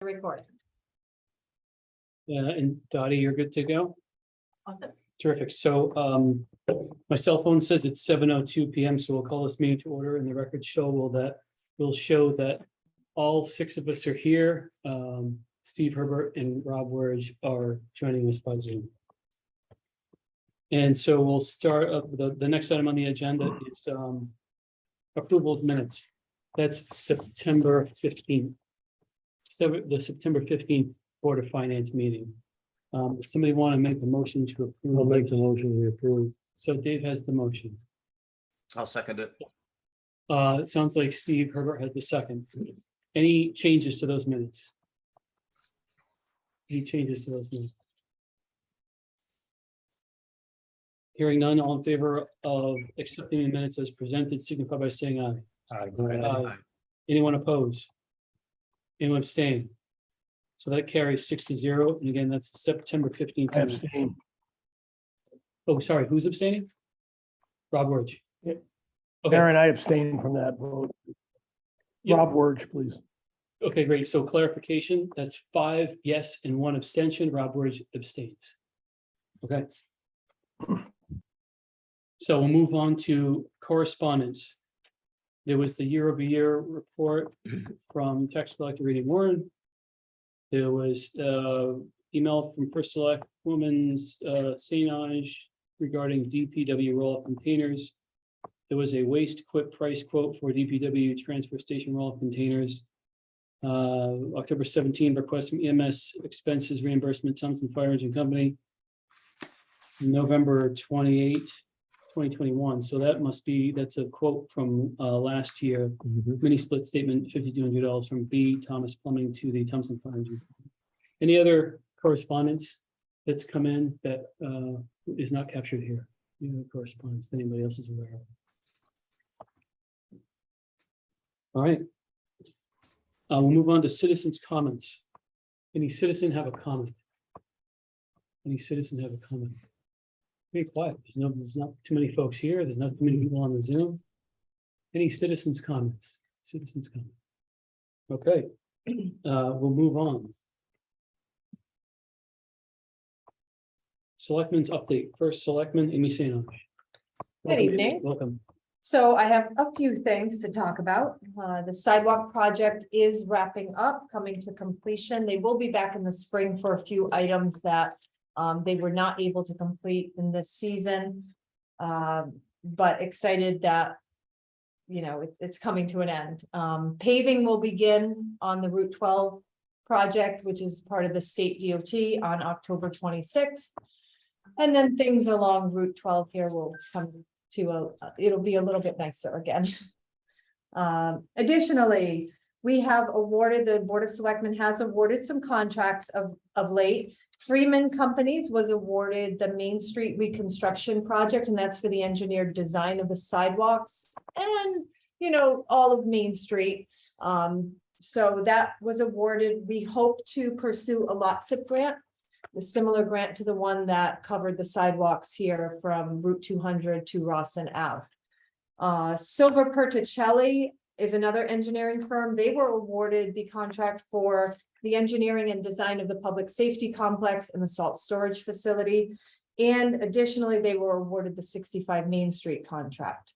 Recording. And Dottie, you're good to go? Awesome. Terrific. So my cell phone says it's 7:02 PM, so we'll call this meeting to order, and the record will show that all six of us are here. Steve Herbert and Rob Werge are joining us by Zoom. And so we'll start up with the next item on the agenda is approval of minutes. That's September 15th. So the September 15th Board of Finance meeting. Somebody want to make a motion to approve? I'll make the motion, we approve. So Dave has the motion. I'll second it. It sounds like Steve Herbert had the second. Any changes to those minutes? Any changes to those minutes? Hearing none, all in favor of accepting the minutes as presented, signify by saying aye. Aye. Anyone oppose? Anyone abstain? So that carries 6-0, and again, that's September 15th. I abstain. Oh, sorry, who's abstaining? Rob Werge. Yep. Okay, Aaron, I abstain from that vote. Yep. Rob Werge, please. okay, great. So clarification, that's 5 yes and 1 abstention. Rob Werge abstains. Okay. So we'll move on to correspondence. There was the year-over-year report from tax collector Reading Warren. There was email from First Select Woman's St. Ange regarding DPW roll-up containers. There was a waste quit price quote for DPW transfer station roll-up containers. October 17, request from EMS expenses reimbursement, Thompson Fire Engine Company. November 28, 2021. So that must be, that's a quote from last year. Mini split statement, $5,200 from B Thomas Plumbing to the Thompson Fire Engine. Any other correspondence that's come in that is not captured here? Any other correspondence that anybody else is aware of? All right. We'll move on to citizens' comments. Any citizen have a comment? Any citizen have a comment? Very quiet. There's not too many folks here. There's not too many people on the Zoom. Any citizens' comments? Citizens' comments? Okay, we'll move on. Selectmen's update. First, Selectman Amy St. Ange. Good evening. Welcome. So I have a few things to talk about. The sidewalk project is wrapping up, coming to completion. They will be back in the spring for a few items that they were not able to complete in this season. But excited that, you know, it's coming to an end. Paving will begin on the Route 12 project, which is part of the state DOT, on October 26th. And then things along Route 12 here will come to it'll be a little bit nicer again. Additionally, we have awarded, the Board of Selectmen has awarded some contracts of late. Freeman Companies was awarded the Main Street reconstruction project, and that's for the engineered design of the sidewalks and, you know, all of Main Street. So that was awarded. We hope to pursue a LOTSIP grant, a similar grant to the one that covered the sidewalks here from Route 200 to Rawson Ave. Silver Perticelli is another engineering firm. They were awarded the contract for the engineering and design of the public safety complex and the salt storage facility. And additionally, they were awarded the 65 Main Street contract.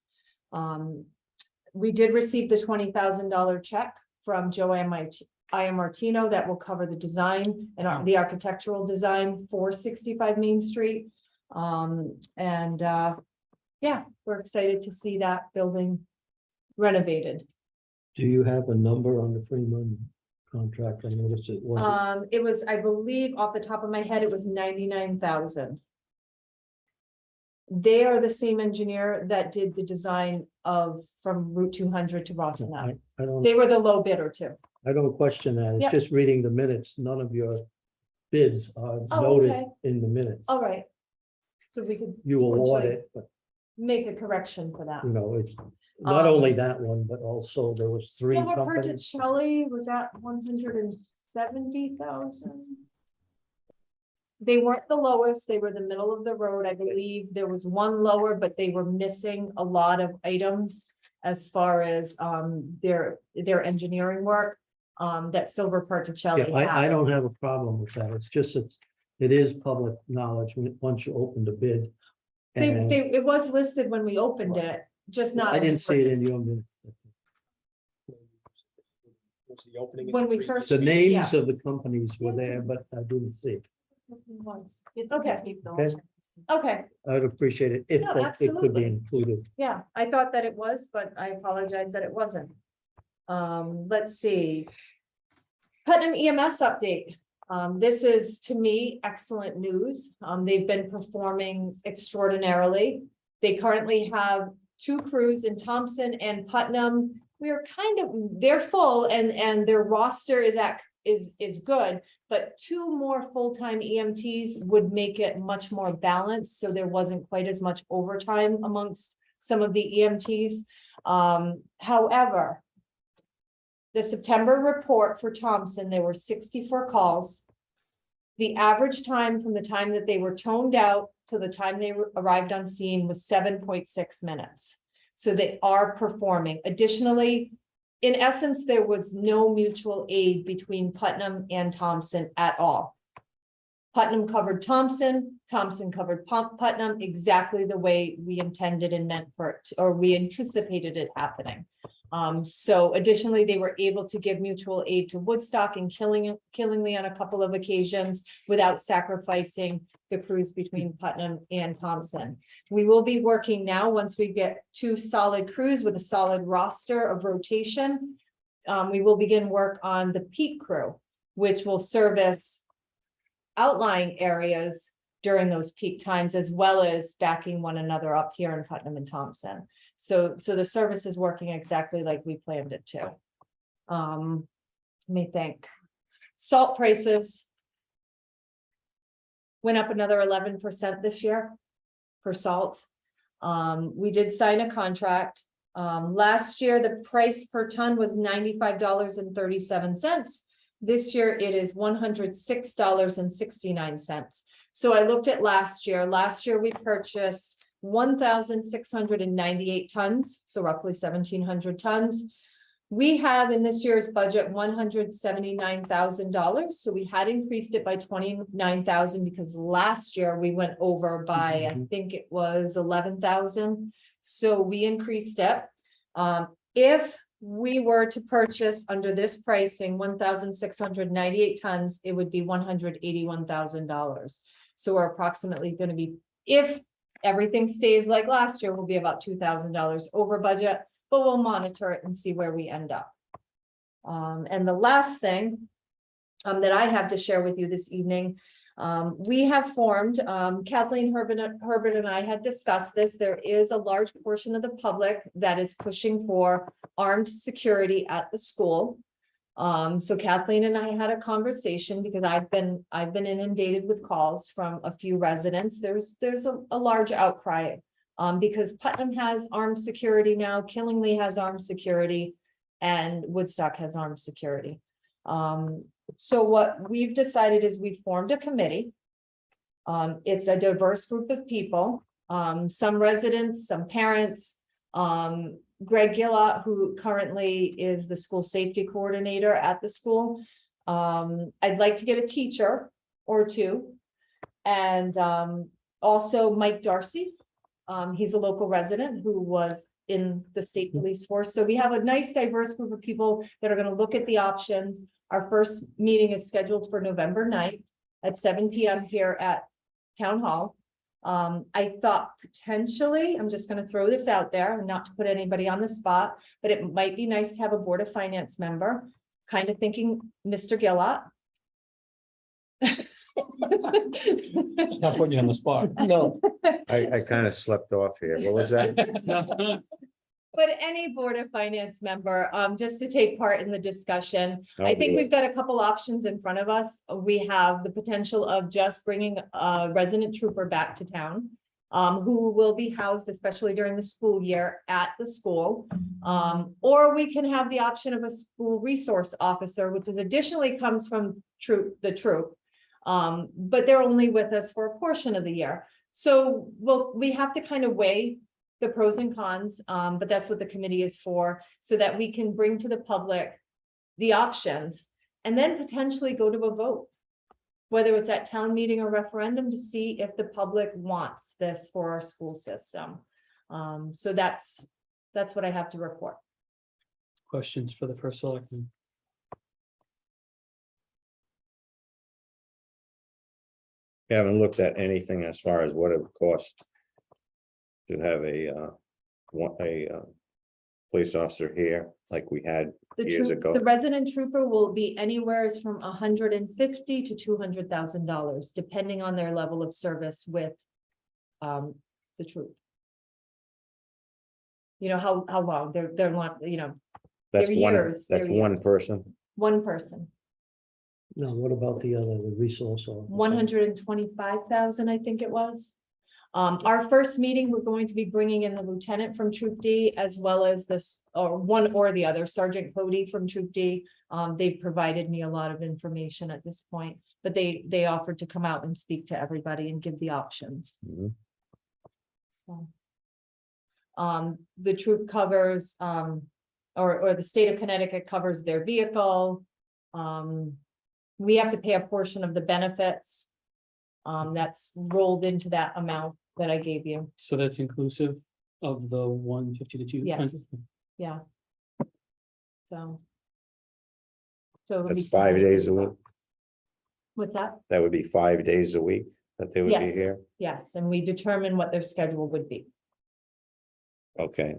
We did receive the $20,000 check from Joanne Iamartino that will cover the design and the architectural design for 65 Main Street. Yeah, we're excited to see that building renovated. Do you have a number on the Freeman contract? I noticed it wasn't. It was, I believe, off the top of my head, it was 99,000. They are the same engineer that did the design of from Route 200 to Rawson Ave. I don't, They were the low bidder too. I don't question that. It's Yep. just reading the minutes. None of your bids are Oh, noted okay. in the minutes. All right. So we could You award it, but make a correction for that. you know, it's not only that one, but also there was 3 Silver companies. Perticelli was at 170,000. They weren't the lowest, they were the middle of the road, I believe. There was one lower, but they were missing a lot of items as far as their engineering work. that Silver Particelli Yeah, I had. don't have a problem with that. It's just, it is public knowledge once you open the bid. And It was listed when we opened it, just not. I didn't see it in your minute. Was the opening? When we first. The names yeah. of the companies were there, but I didn't see it. Okay. Okay. Okay, I'd appreciate it if No, it could absolutely. be included. yeah, I thought that it was, but I apologize that it wasn't. Let's see. Putnam EMS update. This is, to me, excellent news. They've been performing extraordinarily. They currently have 2 crews in Thompson and Putnam. We are they're full and their roster is good, but 2 more full-time EMTs would make it much more balanced, so there wasn't quite as much overtime amongst some of the EMTs. However, the September report for Thompson, there were 64 calls. The average time from the time that they were toned out to the time they arrived on scene was 7.6 minutes. So they are performing. Additionally, in essence, there was no mutual aid between Putnam and Thompson at all. Putnam covered Thompson, Thompson covered Putnam exactly the way we intended and meant for it, or we anticipated it happening. So additionally, they were able to give mutual aid to Woodstock and Killingly on a couple of occasions without sacrificing the crews between Putnam and Thompson. We will be working now, once we get 2 solid crews with a solid roster of rotation. We will begin work on the peak crew, which will service outlying areas during those peak times, as well as backing one another up here in Putnam and Thompson. So the service is working exactly like we planned it to. Let me think. Salt prices went up another 11% this year for salt. We did sign a contract. Last year, the price per ton was $95.37. This year, it is $106.69. So I looked at last year. Last year, we purchased 1,698 tons, so roughly 1,700 tons. We have in this year's budget $179,000. So we had increased it by 29,000 because last year we went over by, I think it was 11,000. So we increased it. If we were to purchase under this pricing 1,698 tons, it would be $181,000. So we're approximately going to be, if everything stays like last year, we'll be about $2,000 over budget, but we'll monitor it and see where we end up. And the last thing that I have to share with you this evening, we have formed, Kathleen Herbert and I had discussed this. There is a large portion of the public that is pushing for armed security at the school. So Kathleen and I had a conversation because I've been inundated with calls from a few residents. There's a large outcry because Putnam has armed security now, Killingly has armed security, and Woodstock has armed security. So what we've decided is we formed a committee. It's a diverse group of people, some residents, some parents, Greg Gillott, who currently is the school safety coordinator at the school. I'd like to get a teacher or 2. And also Mike Darcy. He's a local resident who was in the state police force. So we have a nice diverse group of people that are going to look at the options. Our first meeting is scheduled for November 9th at 7 p.m. here at Town Hall. I thought potentially, I'm just going to throw this out there, not to put anybody on the spot, but it might be nice to have a Board of Finance member, kind of thinking Mr. Gillott. Not putting you on the spot. No, I kind of slept off here. What was that? But any Board of Finance member, just to take part in the discussion. I I'll think do it. we've got a couple options in front of us. We have the potential of just bringing a resident trooper back to town, who will be housed, especially during the school year, at the school. Or we can have the option of a school resource officer, which is additionally comes from the troop. But they're only with us for a portion of the year. So we have to kind of weigh the pros and cons, but that's what the committee is for, so that we can bring to the public the options, and then potentially go to a vote. Whether it's at town meeting or referendum to see if the public wants this for our school system. So that's what I have to report. Questions for the first selectman? We haven't looked at anything as far as what it would cost to have a police officer here like we had The years troop- ago. the resident trooper will be anywhere from $150,000 to $200,000, depending on their level of service with the troop. You know, how long they're not, you know, That's they're one, years, that's they're one years. person. one person, Now, what about the other, the resource? officer? 125,000, I think it was. Our first meeting, we're going to be bringing in the lieutenant from Troop D as well as this, or one or the other, Sergeant Cody from Troop D. They've provided me a lot of information at this point, but they offered to come out and speak to everybody and give the options. Mhm. So, the troop covers, or the state of Connecticut covers their vehicle. We have to pay a portion of the benefits. That's rolled into that amount that I gave you. So that's inclusive of the 150 to 200? Yes. Yeah. So. So. it'll be That's 5 days a week. What's that? That would be 5 days a week that they would be Yes. here. Yes, and we determine what their schedule would be. Okay.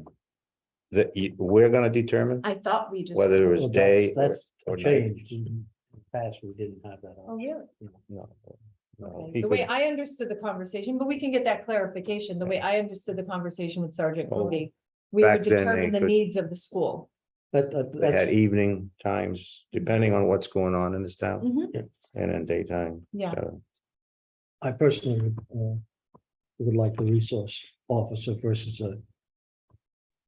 We're gonna determine I thought we just. whether it was Well, day That's or a night. change. In the past, we didn't have that. Oh, option. really? No, no, Okay. he The way could- I understood the conversation, but we can get that clarification. The way I understood the conversation with Sergeant Oh, Cody. We would back then they determine the could- needs of the school. But They had that's, evening times, depending on what's going on in this town, Mhm. and in daytime. Yeah. So, I personally would like the resource officer versus a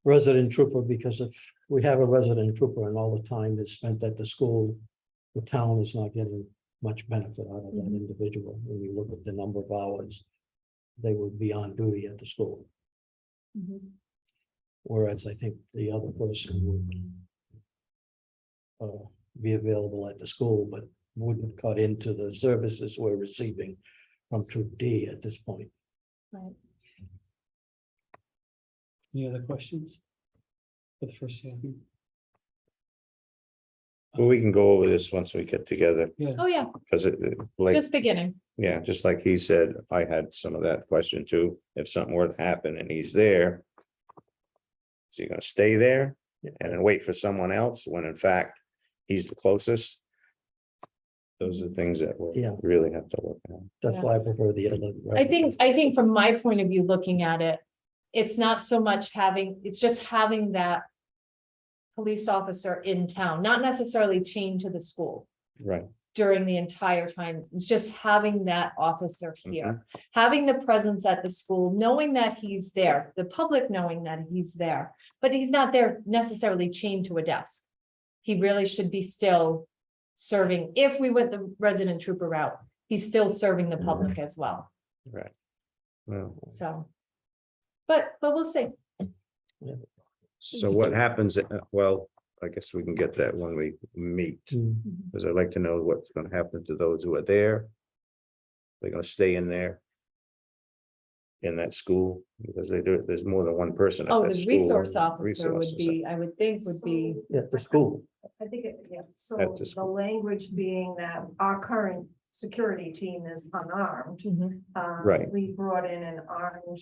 resident trooper, because if we have a resident trooper and all the time is spent at the school, the town is not getting much benefit out of that Mhm. individual. When you look at the number of hours they would be on duty at the school, Mhm. whereas I think the other person would be available at the school, but wouldn't cut into the services we're receiving from Troop D at this point. Right. Any other questions? For the first selectman? but we can go over this once we get together, Yeah, Oh, yeah, because like, just beginning. yeah, just like he said, I had some of that question too. If something were to happen and he's there. Is he gonna stay there and then wait for someone else when in fact he's the closest? Those are things that we Yeah. really have to look at. That's Yeah. why I prefer the other. I think from my point of view, looking at it, it's not so much having, it's just having that police officer in town, not necessarily chained to the school Right. during the entire time. It's just having that officer here, having the presence at the school, knowing that he's there, the public knowing that he's there, but he's not there necessarily chained to a desk. He really should be still serving. If we went the resident trooper route, he's still serving the public as well. Right. Well, So. But we'll see. so what happens, well, I guess we can get that when we meet, Mm, because I'd like to know what's gonna happen to those who are there. They're gonna stay in there. In that school, because they do, there's more than one person. at Oh, that the school. resource officer would Resources. be, I would think would be, Yeah, the school. I think, yeah, so At the the school. language being that our current security team is unarmed. Mhm. Right. We brought in an armed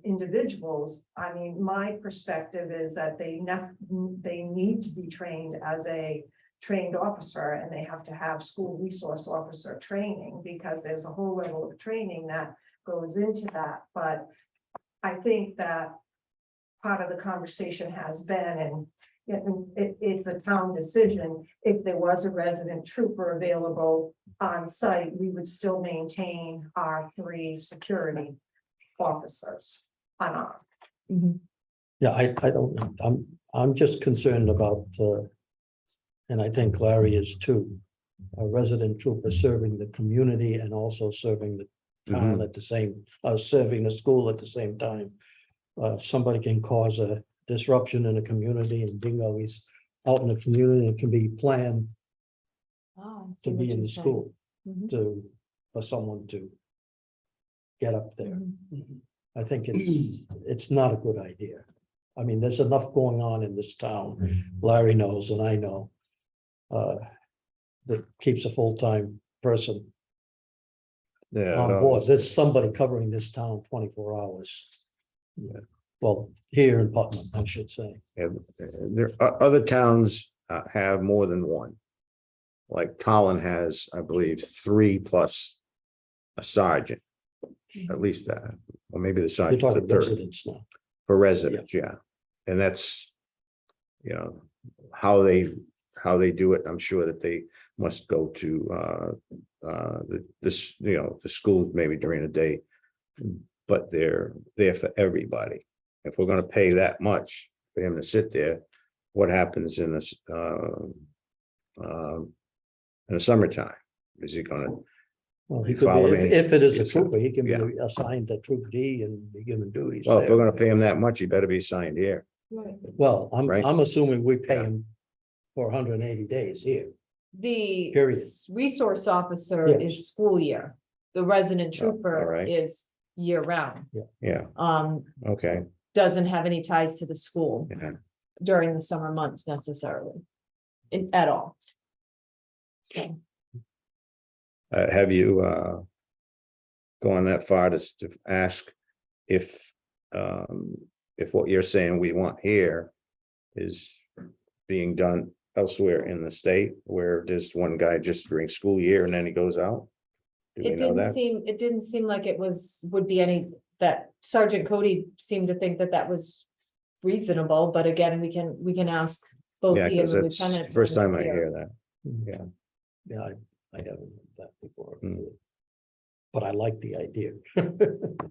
individuals. I mean, my perspective is that they need to be trained as a trained officer, and they have to have school resource officer training, because there's a whole level of training that goes into that. But I think that part of the conversation has been, and it's a town decision, if there was a resident trooper available on site, we would still maintain our 3 security officers unarmed. Mhm. Yeah, I don't, I'm just concerned about, and I think Larry is too. A resident trooper serving the community and also serving the town at the same, serving the school at the same time. Somebody can cause a disruption in a community and bingo, he's out in the community, it can be planned Oh, I see to what be in you're the saying. school, Mhm. for someone to get up there. Mhm. I think it's not a good idea. I mean, there's enough going on in this town, Larry knows and I know. That keeps a full-time person Yeah. on no, board. There's somebody covering this town 24 hours. Well, here in Putnam, I should say. Yeah, there, other towns have more than one. Like Colin has, I believe, 3 plus a sergeant. At least that, or maybe the You're sergeant's a talking third residents now. for residents, yeah. And that's, you know, how they do it. I'm sure that they must go to this, you know, the schools maybe during the day. But they're there for everybody. If we're gonna pay that much for him to sit there, what happens in this in the summertime? Is he gonna, Well, he You could follow be, me? if it is a Yes, sir. trooper, he can be Yeah. assigned to Troop D and be given duties well, if we're there. gonna pay him that much, he better be signed here. Right. Well, Right. I'm assuming we pay Yeah. him for 180 days here. The Period. resource officer Yes. is school year. The resident Oh, all trooper right. is year round. Yeah, okay, Doesn't have any ties to the school yeah. during the summer months necessarily. At all. Have you gone that far to ask if what you're saying we want here is being done elsewhere in the state where there's one guy just during school year and then he goes out? Do we It know didn't that? seem, it didn't seem like it would be any, that Sergeant Cody seemed to think that that was reasonable, but again, we can ask both Yeah, he and because the it's lieutenant. the first when time I they're hear that. Yeah, I haven't heard that before. Hmm. But I like the idea.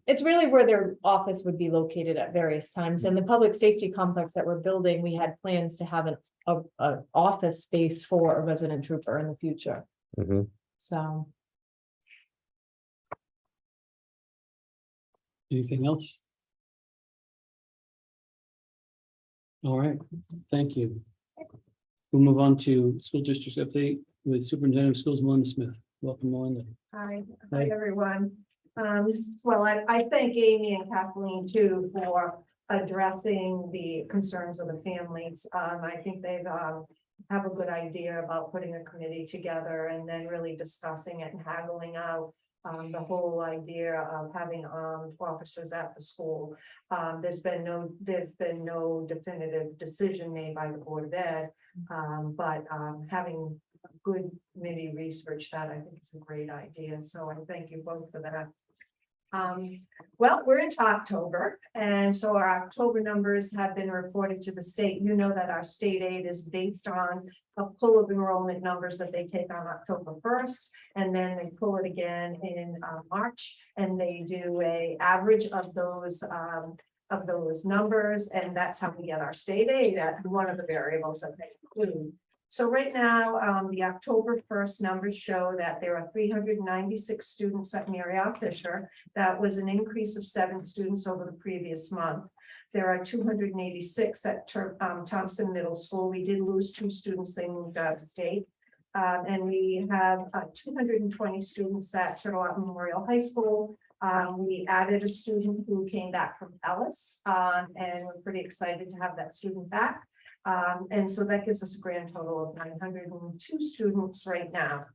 It's really where their office would be located at various times. And the public safety complex that we're building, we had plans to have a office space for a resident trooper in the future. Mhm. So, Anything else? All right, thank you. We'll move on to school district update with Superintendent of Schools Melinda Smith. Welcome, Melinda. Hi, Hi. everyone. Well, I thank Amy and Kathleen too for addressing the concerns of the families. I think they've have a good idea about putting a committee together and then really discussing it and haggling out the whole idea of having armed officers at the school. There's been no definitive decision made by the Board of Ed, but having good committee research that I think is a great idea. So I thank you both for that. Well, we're into October, and so our October numbers have been reported to the state. You know that our state aid is based on a pull of enrollment numbers that they take on October 1st, and then they pull it again in March, and they do a average of those numbers, and that's how we get our state aid at one of the variables that they include. So right now, the October 1st numbers show that there are 396 students at Mary R. Fisher. That was an increase of 7 students over the previous month. There are 286 at Thompson Middle School. We did lose 2 students, they moved out of state. And we have 220 students at Turtle Rock Memorial High School. We added a student who came back from Ellis, and we're pretty excited to have that student back. And so that gives us a grand total of 902 students right now.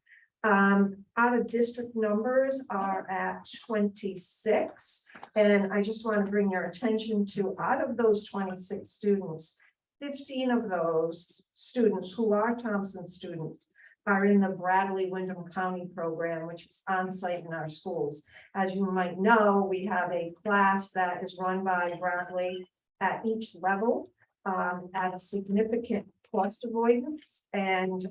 Out of district numbers are at 26. And I just want to bring your attention to, out of those 26 students, 15 of those students who are Thompson students are in the Bradley Windham County program, which is on site in our schools. As you might know, we have a class that is run by Bradley at each level. At a significant cost avoidance and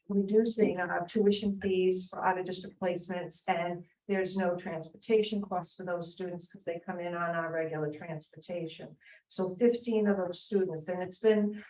reducing tuition fees for out of district placements, and there's no transportation costs for those students because they come in on our regular transportation. So 15 of those students, and it's been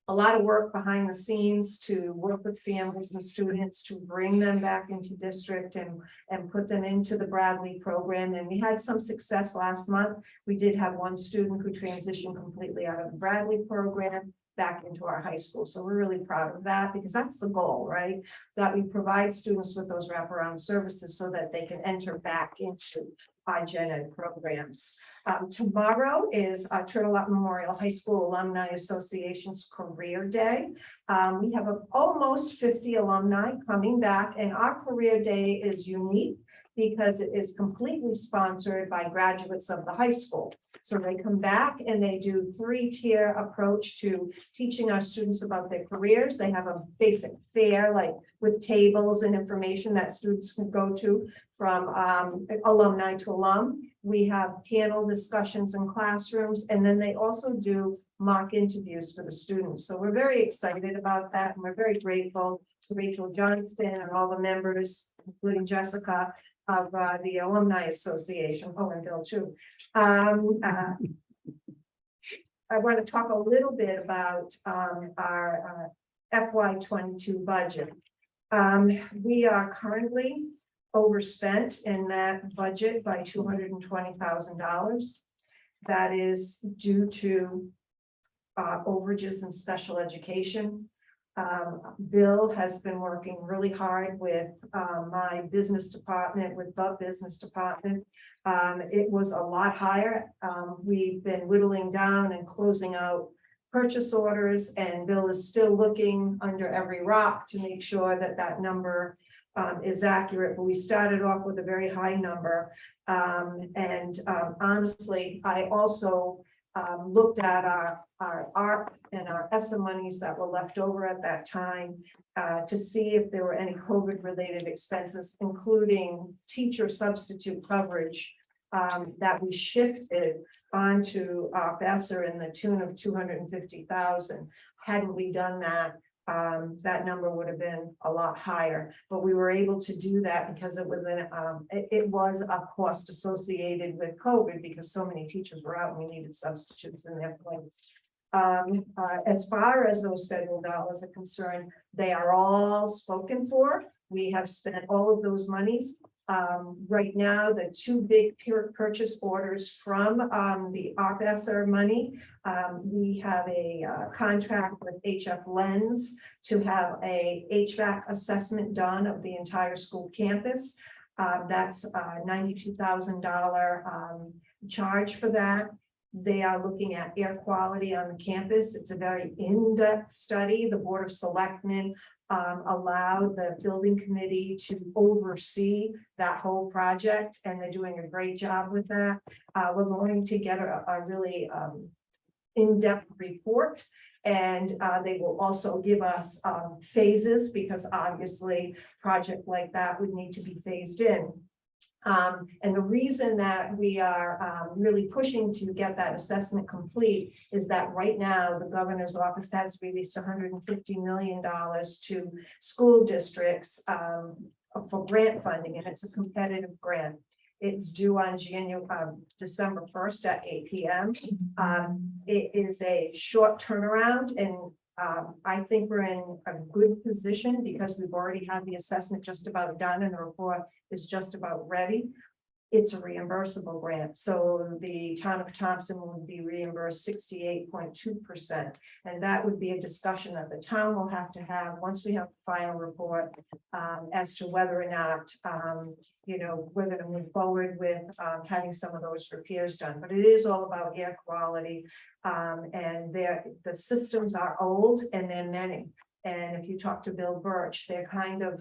a lot of work behind the scenes to work with families and students to bring them back into district and put them into the Bradley program. And we had some success last month. We did have one student who transitioned completely out of the Bradley program. back into our high school. So we're really proud of that because that's the goal, right? That we provide students with those wraparound services so that they can enter back into our gen ed programs. Tomorrow is Turtle Up Memorial High School Alumni Association's Career Day. We have almost 50 alumni coming back, and our Career Day is unique because it is completely sponsored by graduates of the high school. So they come back and they do 3-tier approach to teaching our students about their careers. They have a basic fair, like with tables and information that students can go to from alumni to alum. We have panel discussions in classrooms, and then they also do mock interviews for the students. So we're very excited about that, and we're very grateful to Rachel Johnston and all the members, including Jessica, of the Alumni Association, oh, and Bill too. I want to talk a little bit about our FY22 budget. We are currently overspent in that budget by $220,000. That is due to overages in special education. Bill has been working really hard with my business department, with the business department. It was a lot higher. We've been whittling down and closing out purchase orders, and Bill is still looking under every rock to make sure that that number is accurate. But we started off with a very high number. Honestly, I also looked at our ARP and our ESSA monies that were left over at that time to see if there were any COVID related expenses, including teacher substitute coverage that we shifted onto ESSA in the tune of $250,000. Hadn't we done that, that number would have been a lot higher, but we were able to do that because it was a cost associated with COVID because so many teachers were out and we needed substitutes in their place. As far as those federal dollars are concerned, they are all spoken for. We have spent all of those monies. Right now, the two big purchase orders from the ARPESSR money, we have a contract with HF Lens to have a HVAC assessment done of the entire school campus. That's a $92,000 charge for that. They are looking at air quality on the campus. It's a very in-depth study. The Board of Selectmen allowed the building committee to oversee that whole project, and they're doing a great job with that. We're going to get a really in-depth report, and they will also give us phases, because obviously a project like that would need to be phased in. And the reason that we are really pushing to get that assessment complete is that right now the governor's office has released $150 million to school districts for grant funding, and it's a competitive grant. It's due on December 1st at 8 p.m. It is a short turnaround, and I think we're in a good position because we've already had the assessment just about done and the report is just about ready. It's a reimbursable grant. So the town of Thompson would be reimbursed 68.2%. And that would be a discussion that the town will have to have once we have the final report as to whether or not, we're going to move forward with having some of those repairs done. But it is all about air quality. And the systems are old and they're many. And if you talk to Bill Birch, they're kind of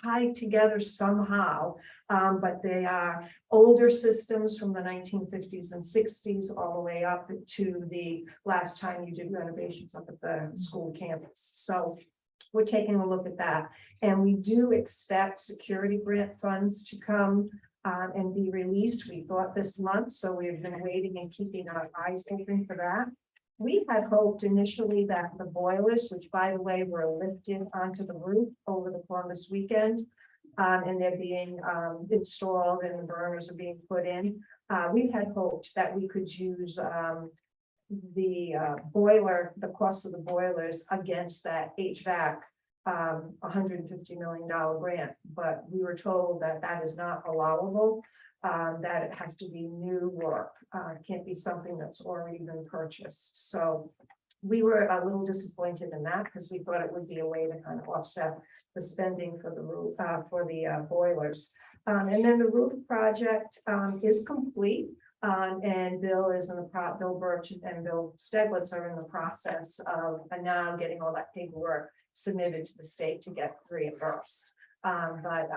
tied together somehow, but they are older systems from the 1950s and 60s all the way up to the last time you did renovations up at the school campus. So we're taking a look at that, and we do expect security grant funds to come and be released. We thought this month, so we've been waiting and keeping our eyes open for that. We had hoped initially that the boilers, which by the way were lifted onto the roof over the Columbus weekend, and they're being installed and the burners are being put in. We had hoped that we could use the cost of the boilers against that HVAC $150 million grant, but we were told that that is not allowable. That it has to be new work. It can't be something that's already been purchased. So we were a little disappointed in that because we thought it would be a way to kind of offset the spending for the roof, for the boilers. And then the roof project is complete. And Bill is in the Bill Birch and Bill Steglitz are in the process of now getting all that paperwork submitted to the state to get reimbursed. But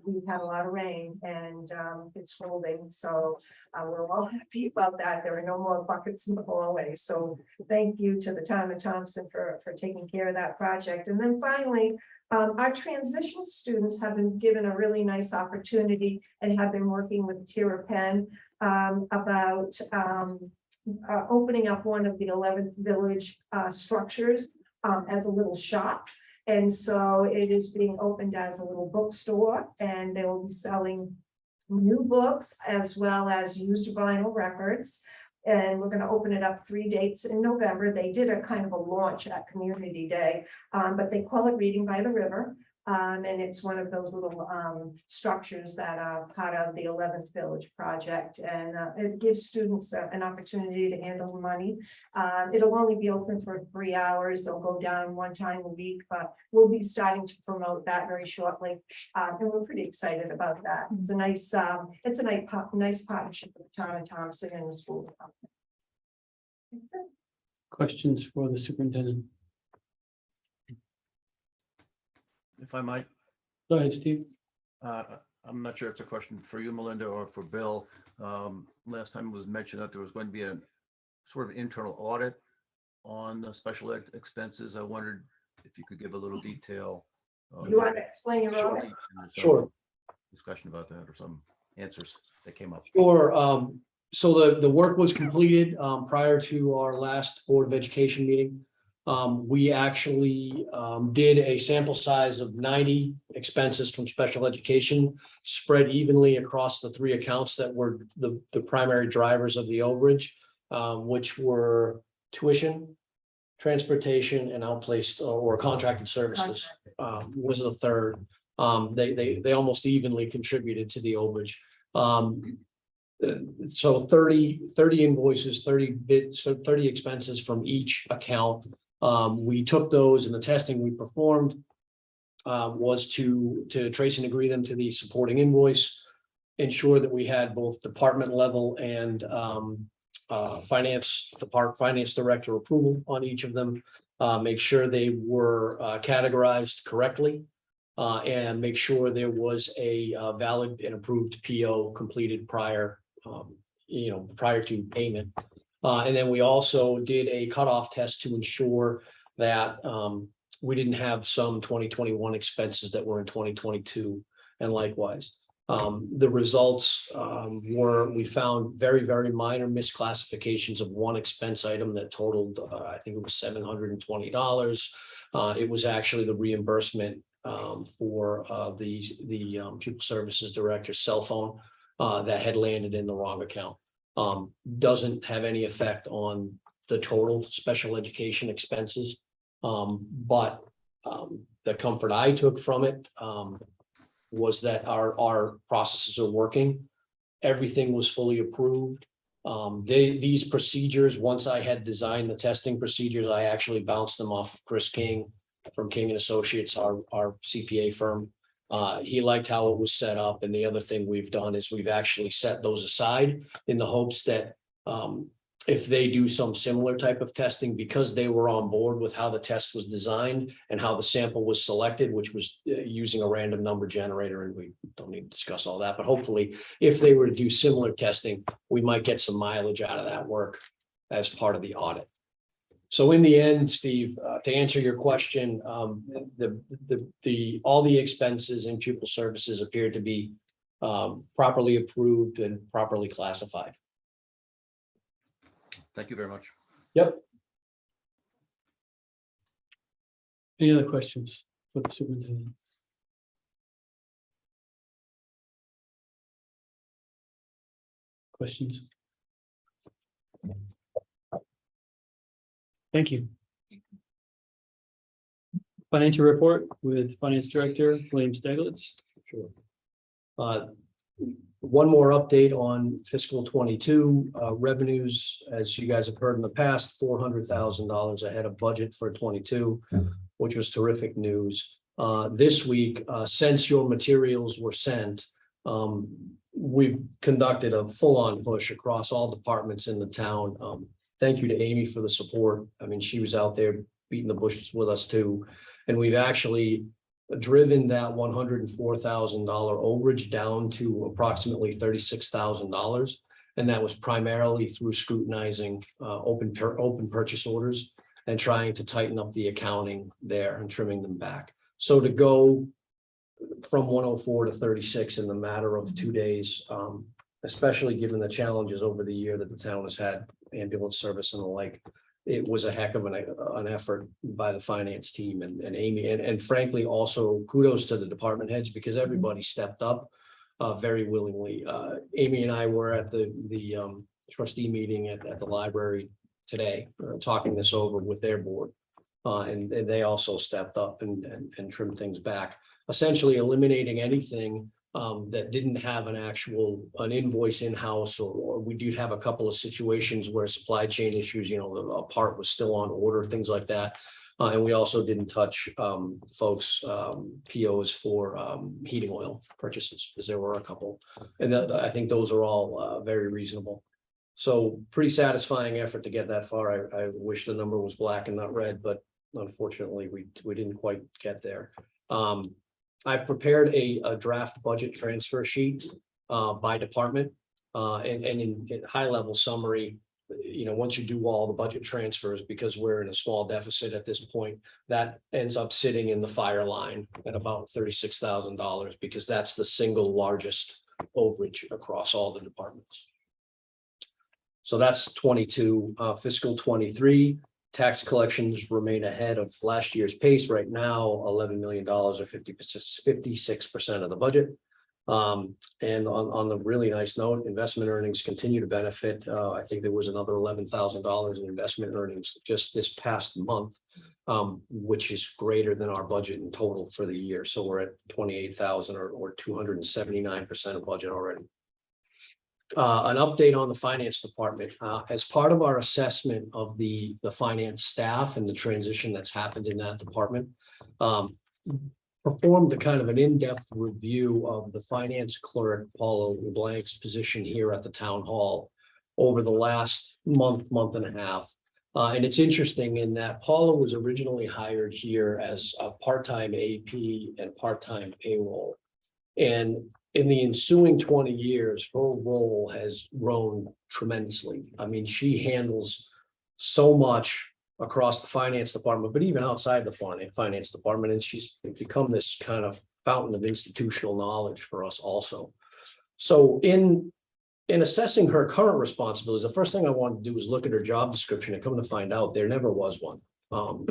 we've had a lot of rain and it's holding, so we're all happy about that. There are no more buckets in the hallway. So thank you to the town of Thompson for taking care of that project. And then finally, our transitional students have been given a really nice opportunity and have been working with Tira Penn about opening up one of the 11th Village structures as a little shop. And so it is being opened as a little bookstore and they will be selling new books as well as used vinyl records. And we're going to open it up 3 dates in November. They did a kind of a launch at Community Day, but they call it Reading by the River. And it's one of those little structures that are part of the 11th Village project. And it gives students an opportunity to handle money. It'll only be open for 3 hours. They'll go down 1 time a week, but we'll be starting to promote that very shortly. And we're pretty excited about that. It's a nice, nice partnership with the town of Thompson and the school department. Questions for the superintendent? If I might, Go ahead, Steve. I'm not sure if it's a question for you, Melinda, or for Bill. Last time it was mentioned that there was going to be a sort of internal audit on the special ed expenses. I wondered if you could give a little detail. You want to explain your role? Sure. Discussion about that or some answers that came up. Sure. So the work was completed prior to our last Board of Education meeting. We actually did a sample size of 90 expenses from special education spread evenly across the 3 accounts that were the primary drivers of the overage, which were tuition, transportation, and outplaced or contracted services was the third. They almost evenly contributed to the overage. So 30 invoices, 30 bids, so 30 expenses from each account. We took those and the testing we performed was to trace and agree them to the supporting invoice, ensure that we had both department level and finance director approval on each of them, make sure they were categorized correctly, and make sure there was a valid and approved PO completed prior to payment. And then we also did a cutoff test to ensure that we didn't have some 2021 expenses that were in 2022 and likewise. The results were, we found very, very minor misclassifications of one expense item that totaled, I think it was $720. It was actually the reimbursement for the pupil services director's cell phone that had landed in the wrong account. Doesn't have any effect on the total special education expenses. But the comfort I took from it was that our processes are working. Everything was fully approved. These procedures, once I had designed the testing procedures, I actually bounced them off of Chris King from King and Associates, our CPA firm. He liked how it was set up. And the other thing we've done is we've actually set those aside in the hopes that if they do some similar type of testing, because they were on board with how the test was designed and how the sample was selected, which was using a random number generator, and we don't need to discuss all that, but hopefully if they were to do similar testing, we might get some mileage out of that work as part of the audit. So in the end, Steve, to answer your question, all the expenses in pupil services appear to be properly approved and properly classified. Thank you very much. Yep. Any other questions for the superintendent? Questions? Thank you. Financial report with Finance Director William Steglitz. Sure. One more update on fiscal 22 revenues, as you guys have heard in the past, $400,000 ahead of budget for 22, which was terrific news. This week, since your materials were sent, we've conducted a full-on push across all departments in the town. Thank you to Amy for the support. I mean, she was out there beating the bushes with us too. And we've actually driven that $104,000 overage down to approximately $36,000. And that was primarily through scrutinizing open purchase orders and trying to tighten up the accounting there and trimming them back. So to go from 104 to 36 in the matter of 2 days, especially given the challenges over the year that the town has had, ambulance service and the like, it was a heck of an effort by the finance team and Amy, and frankly, also kudos to the department heads because everybody stepped up very willingly. Amy and I were at the trustee meeting at the library today, talking this over with their board. And they also stepped up and trimmed things back, essentially eliminating anything that didn't have an invoice in-house, or we do have a couple of situations where supply chain issues, a part was still on order, things like that. And we also didn't touch folks' POs for heating oil purchases, because there were a couple. And I think those are all very reasonable. So pretty satisfying effort to get that far. I wish the number was black and not red, but unfortunately we didn't quite get there. I've prepared a draft budget transfer sheet by department and in high level summary. Once you do all the budget transfers, because we're in a small deficit at this point, that ends up sitting in the fire line at about $36,000, because that's the single largest overage across all the departments. So that's 22. Fiscal 23. Tax collections remain ahead of last year's pace right now, $11 million or 56% of the budget. And on the really nice note, investment earnings continue to benefit. I think there was another $11,000 in investment earnings just this past month, which is greater than our budget in total for the year. So we're at 28,000 or 279% of budget already. An update on the finance department. As part of our assessment of the finance staff and the transition that's happened in that department, performed a kind of an in-depth review of the finance clerk, Paula LeBlanc's position here at the town hall over the last month and a half. And it's interesting in that Paula was originally hired here as a part-time AP and part-time payroll. And in the ensuing 20 years, her role has grown tremendously. I mean, she handles so much across the finance department, but even outside the finance department, and she's become this kind of fountain of institutional knowledge for us also. So in assessing her current responsibilities, the first thing I wanted to do was look at her job description, and come to find out there never was one.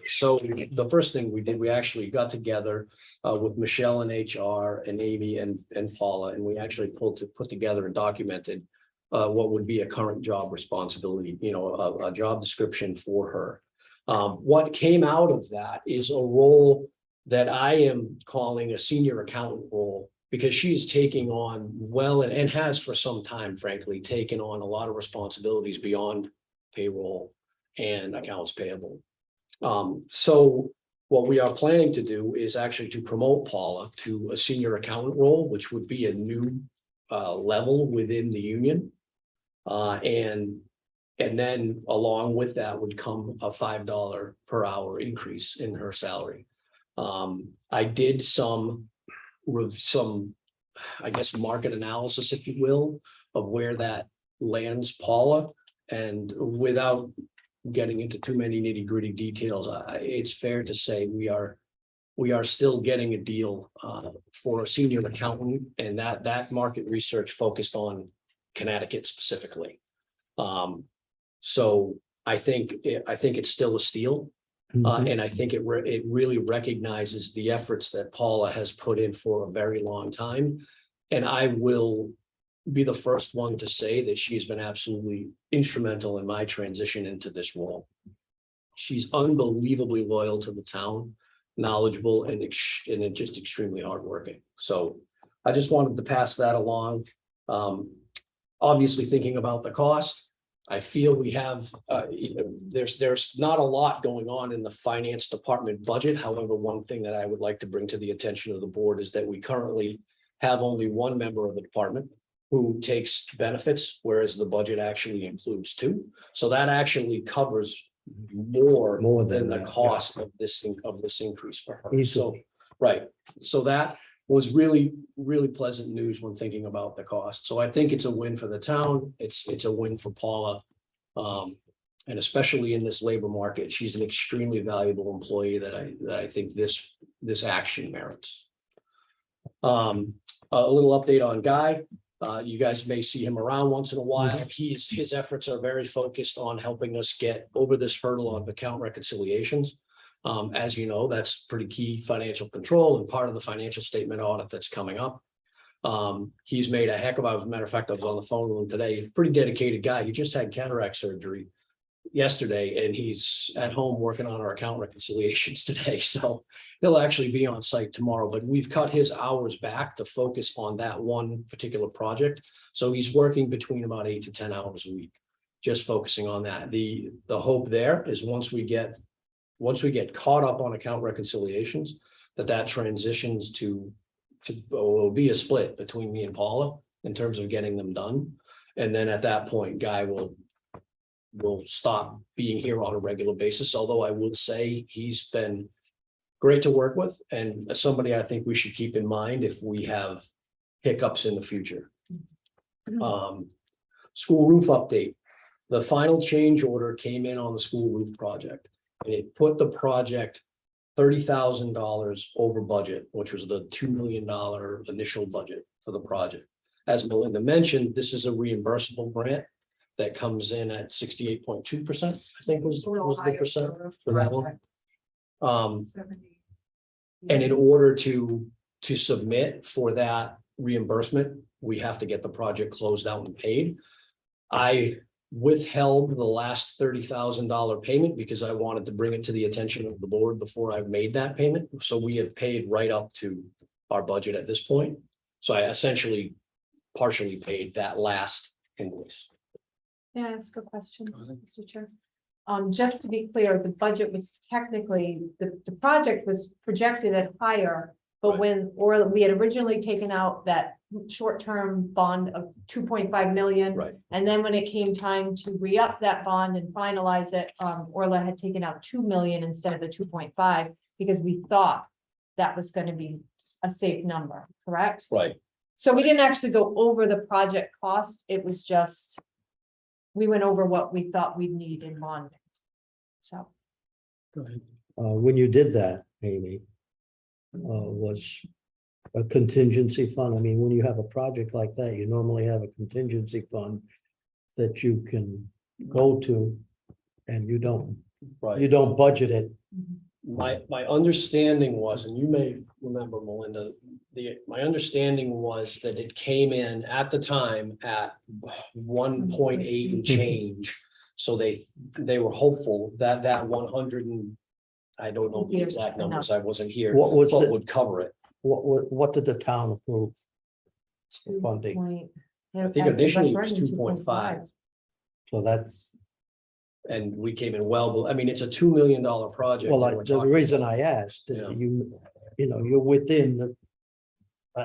So the first thing we did, we actually got together with Michelle and HR and Amy and Paula, and we actually put together and documented what would be a current job responsibility, a job description for her. What came out of that is a role that I am calling a senior accountant role, because she is taking on and has for some time, frankly, taken on a lot of responsibilities beyond payroll and accounts payable. So what we are planning to do is actually to promote Paula to a senior accountant role, which would be a new level within the union. And then along with that would come a $5 per hour increase in her salary. I did some, I guess, market analysis, if you will, of where that lands Paula. And without getting into too many nitty-gritty details, it's fair to say we are still getting a deal for a senior accountant, and that market research focused on Connecticut specifically. So I think it's still a steal. And I think it really recognizes the efforts that Paula has put in for a very long time. And I will be the first one to say that she's been absolutely instrumental in my transition into this role. She's unbelievably loyal to the town, knowledgeable, and just extremely hardworking. So I just wanted to pass that along. Obviously thinking about the cost, I feel we have, there's not a lot going on in the finance department budget. However, one thing that I would like to bring to the attention of the board is that we currently have only one member of the department who takes benefits, whereas the budget actually includes two. So that actually covers more More than than the that, yeah. cost of this increase for her. So, Easily. right, so that was really, really pleasant news when thinking about the cost. So I think it's a win for the town. It's a win for Paula. And especially in this labor market, she's an extremely valuable employee that I think this action merits. A little update on Guy. You guys may see him around once in a while. His efforts are very focused on helping us get over this hurdle of account reconciliations. As you know, that's pretty key financial control and part of the financial statement audit that's coming up. He's made a heck of a, matter of fact, I was on the phone with him today, pretty dedicated guy. He just had cataract surgery yesterday and he's at home working on our account reconciliations today. So he'll actually be on site tomorrow, but we've cut his hours back to focus on that one particular project. So he's working between about 8 to 10 hours a week, just focusing on that. The hope there is once we get caught up on account reconciliations, that transitions to will be a split between me and Paula in terms of getting them done. And then at that point, Guy will stop being here on a regular basis. Although I would say he's been great to work with and somebody I think we should keep in mind if we have hiccups in the future. School roof update. The final change order came in on the school roof project. And it put the project $30,000 over budget, which was the $2 million initial budget for the project. As Melinda mentioned, this is a reimbursable grant that comes in at 68.2%, I think was the percent for that one. And in order to submit for that reimbursement, we have to get the project closed out and paid. I withheld the last $30,000 payment because I wanted to bring it to the attention of the board before I made that payment. So we have paid right up to our budget at this point. So I essentially partially paid that last invoice. Yeah, that's a good question, Mr. Chair. Just to be clear, the budget was technically, the project was projected at higher, but Right. we had originally taken out that short-term bond of 2.5 million. Right. And then when it came time to re-up that bond and finalize it, Orla had taken out 2 million instead of the 2.5, because we thought that was gonna be a safe number, correct? Right. So we didn't actually go over the project cost, it was just, we went over what we thought we'd need in bonding. So, Go ahead. When you did that, Amy, was a contingency fund. I mean, when you have a project like that, you normally have a contingency fund that you can go to, and you don't budget it. My understanding was, and you may remember, Melinda, my understanding was that it came in at the time at 1.8 and change. So they were hopeful that 100 and I don't know the exact numbers. I wasn't here. What was But it? would cover it. What did the town approve? Funding. I think initially it was 2.5. So that's, And we came in well, I mean, it's a $2 million project. well, and we're the talking- reason I asked, Yeah. you know, you're within the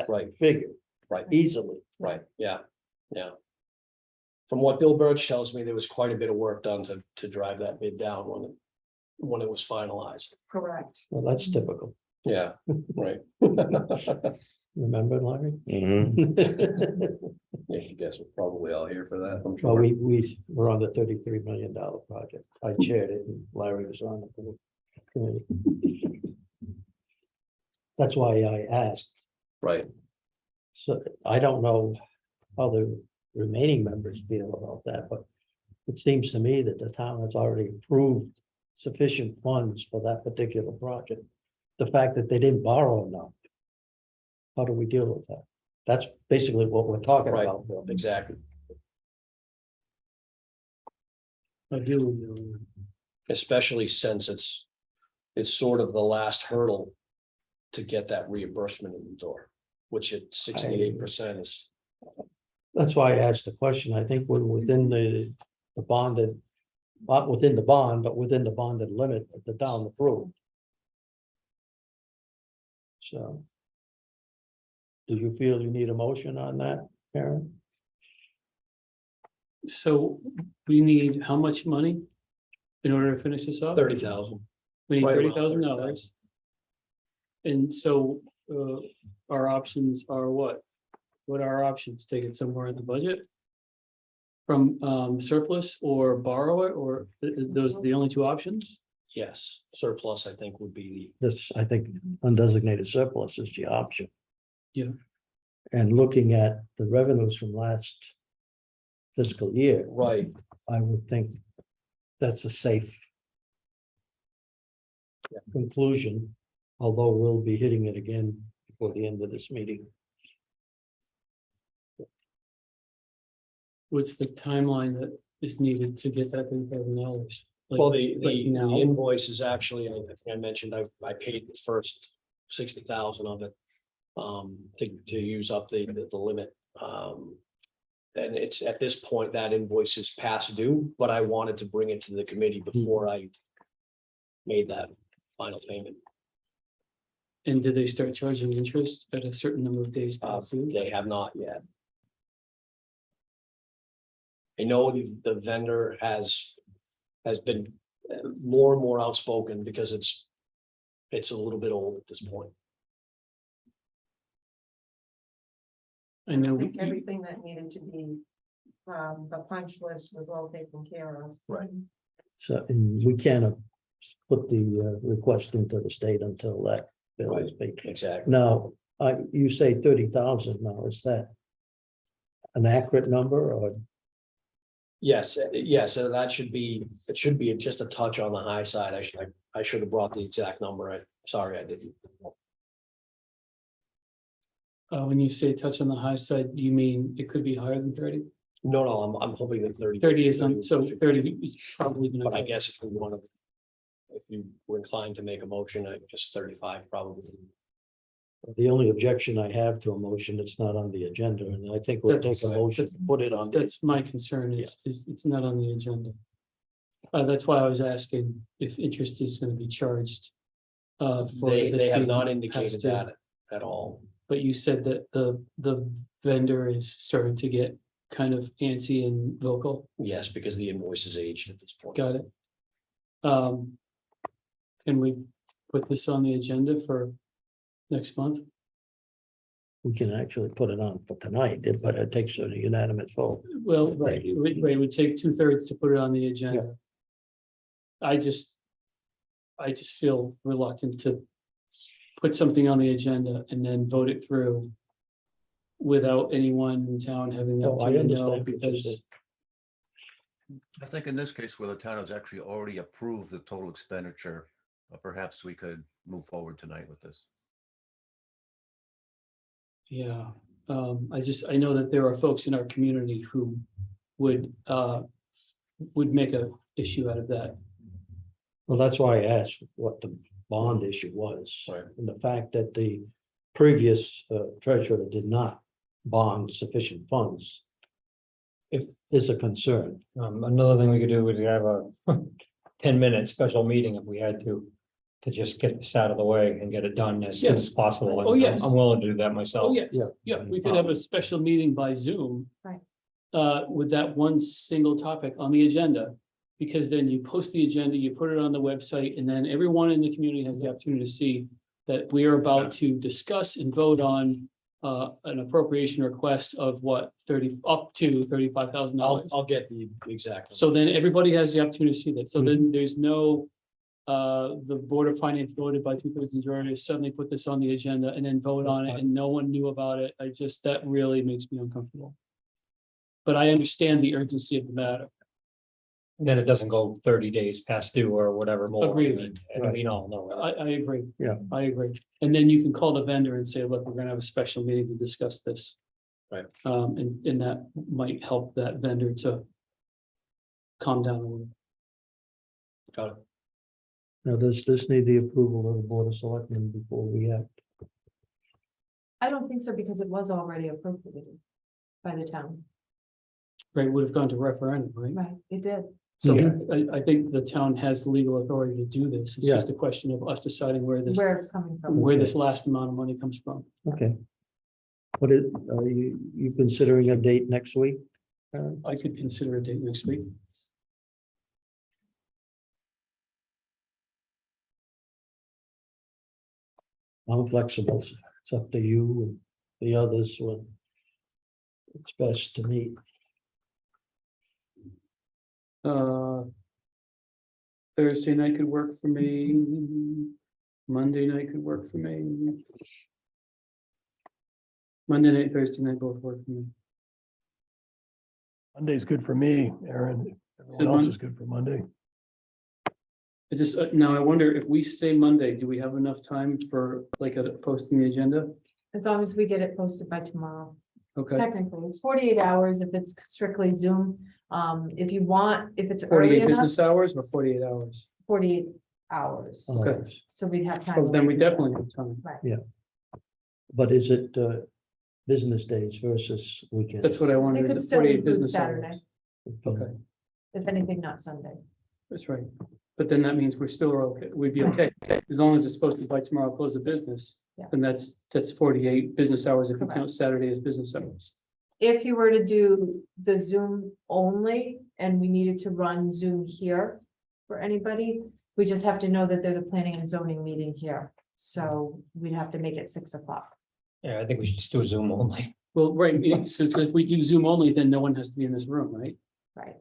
Right, figure right. easily. Right, yeah, yeah. From what Bill Birch tells me, there was quite a bit of work done to drive that bid down when it was finalized. Correct. Well, that's typical. Yeah, right. Remember, Larry? Mhm. Yeah, you guys were probably all here for that, I'm Well, sure. we were on the $33 million project. I chaired it and Larry was on the committee. That's why I asked. Right, So I don't know how the remaining members feel about that, but it seems to me that the town has already approved sufficient funds for that particular project. The fact that they didn't borrow enough. How do we deal with that? That's basically what we're talking Right. about, Bill. exactly. I do. Especially since it's sort of the last hurdle to get that reimbursement in the door, which at 68% is That's why I asked the question. I think we're within the bonded, not within the bond, but within the bonded limit of the town approved. So. Do you feel you need a motion on that, Karen? So we need how much money in order to finish this off? 30,000. We need Right around $30,000. And so, our options are what? What are our options? Take it somewhere in the budget? From, surplus or borrow it, or those are the only two options? Yes, surplus, I think, would be This, I think, undesignated surplus is the option. Yeah. And looking at the revenues from last fiscal year, right. I would think that's a safe conclusion, although we'll be hitting it again before the end of this meeting. What's the timeline that is needed to get that $30,000? Well, the now? invoice is actually, I think I mentioned, I paid the first 60,000 of it. To use up the limit. And it's at this point, that invoice is past due, but I wanted to bring it to the committee before I made that final payment. And did they start charging interest at a certain number of days? past due? They have not yet. I know the vendor has been more and more outspoken because it's a little bit old at this point. I know. I think everything that needed to be, the punch list was all taken care of. Right. So, and we can't put the request into the state until that bill is paid. Exactly. Now, you say 30,000 now, is that an accurate number or? Yes, so that should be, it should be just a touch on the high side. I should have brought the exact number. Sorry, I didn't. When you say touch on the high side, you mean it could be higher than 30? No, I'm hoping that 30. 30 is on, so 30 is probably But gonna I go. guess if we want to, if you were inclined to make a motion, I guess 35 probably. The only objection I have to a motion, it's not on the agenda, and I think we'll That's- take a motion, to put it on. the- That's my concern is it's not on the agenda. That's why I was asking if interest is gonna be charged. For They this have being not past indicated due. that at all. But you said that the vendor is starting to get kind of antsy and vocal. Yes, because the invoice is aged at this point. Got it. Can we put this on the agenda for next month? We can actually put it on for tonight, but it takes a unanimous vote. Well, right, it would take 2/3 to put it on the agenda. I just feel reluctant to put something on the agenda and then vote it through without anyone in town having the No, I opportunity to know, understand what you're because saying. I think in this case where the town has actually already approved the total expenditure, perhaps we could move forward tonight with this. yeah, I know that there are folks in our community who would make a issue out of that. Well, that's why I asked what the bond issue was. Right. And the fact that the previous treasurer did not bond sufficient funds. If- Is a concern. Another thing we could do would have a 10-minute special meeting if we had to just get this out of the way and get it done as soon as Yes. possible. Oh, yes. I'm willing to do that myself. Oh, yes, Yeah. yeah, we could have a special meeting by Zoom. Right. With that one single topic on the agenda. Because then you post the agenda, you put it on the website, and then everyone in the community has the opportunity to see that we are about to discuss and vote on an appropriation request of what, up to $35,000. I'll get the exact. So then everybody has the opportunity to see that. So then there's no, the Board of Finance voted by 2/3 majority to suddenly put this on the agenda and then vote on it and no one knew about it. That really makes me uncomfortable. But I understand the urgency of the matter. Then it doesn't go 30 days past due or whatever more. Agreed. And we all know. I agree. Yeah. I agree. And then you can call the vendor and say, look, we're gonna have a special meeting to discuss this. Right. And that might help that vendor to calm down a little. Got it. Now, does this need the approval of the Board of Selectmen before we act? I don't think so, because it was already appropriated. by the town. Right, would have gone to referendum, right? Right, it did. So Yeah. I think the town has the legal authority to do this. It's Yeah. just a question of us deciding where Where it's coming from. this last amount of money comes from. Okay. What is, are you considering a date next week? Karen? I could consider a date next week. I'm flexible. So it's up to you and the others when it's best to meet. Thursday night could work for me. Monday night could work for me. Monday night, Thursday night both work for me. Monday's good for me, Aaron. Everyone else is good for Monday. It's just, now I wonder if we say Monday, do we have enough time for like a posting the agenda? As long as we get it posted by tomorrow. Okay, Technically, it's 48 hours if it's strictly Zoom. If you want, if it's early 48 enough, business hours or 48 hours? 48 hours. Okay. So we'd have time. Oh, then we definitely have time. But is it business days versus weekend? That's what I It wanted. could is it still 48 include business hours? Saturday, Okay, if anything, not Sunday. that's right. But then that means we're still okay. We'd be okay. As long as it's supposed to be by tomorrow, close the business. Yeah. Then that's 48 business hours if you count Correct. Saturday as business hours. If you were to do the Zoom only and we needed to run Zoom here for anybody, we just have to know that there's a planning and zoning meeting here. So we'd have to make it 6 o'clock. Yeah, I think we should just do a Zoom only. Well, right, yeah, so if we do Zoom only, then no one has to be in this room, right? Right.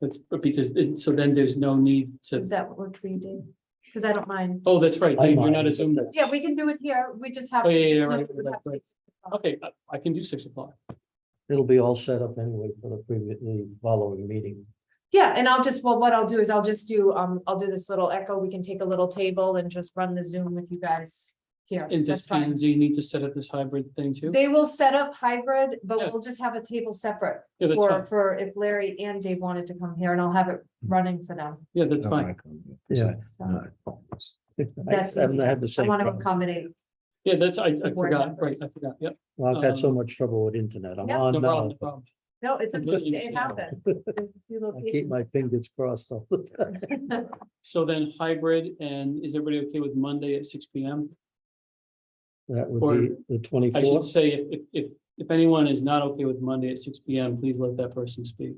That's because, so then there's no need to, Does that work for you, Dave? Because I don't mind. oh, that's right, I Dave, you're not mind. a Zoom. Yeah, we can do it here. We just have. Oh, yeah, yeah, to- right, we right, have to right. make 6 o'clock. Okay, I can do 6 o'clock. It'll be all set up anyway for the following meeting. Yeah, and I'll just, well, what I'll do is I'll just do, I'll do this little echo. We can take a little table and just run the Zoom with you guys here. And does That's P fine. and Z need to set up this hybrid thing too? They will set up hybrid, Yeah. but we'll just have a table separate Yeah, that's fine. for if Larry and Dave wanted to come here, and I'll have it running for them. Yeah, that's fine. Yeah. So I haven't had the I same want to problem. accommodate. Yeah, that's, I board forgot, right, members. I forgot, yep. Well, I've had so much trouble with internet. I'm Yep. on No problem, now. no problem. No, it's a, Completely it happened. There's a few I keep locations. my fingers crossed all the time. So then hybrid, and is everybody okay with Monday at 6 P.M.? That Or would be the I should 24th. say, if anyone is not okay with Monday at 6 P.M., please let that person speak.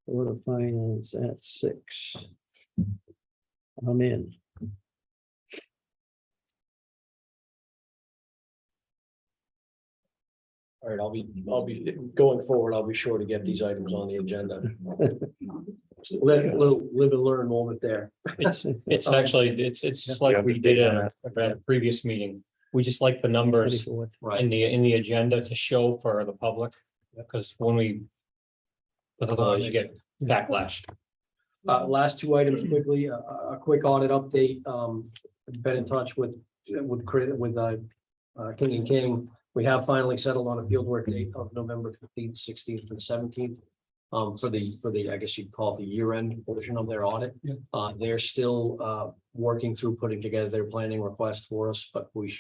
Board of Finance at 6. I'm in. All right, I'll be going forward, I'll be sure to get these items on the agenda. Live and learn moment there. It's actually, it's just like we did at a previous meeting. We just like the numbers 24th. Right. in the agenda to show for the public, because when we. Because otherwise you get backlash. Last two items quickly, a quick audit update. Been in touch with King and King. We have finally settled on a fieldwork date of November 15th, 16th, and 17th. For the, I guess you'd call it the year-end portion of their audit. Yeah. They're still working through putting together their planning request for us, but we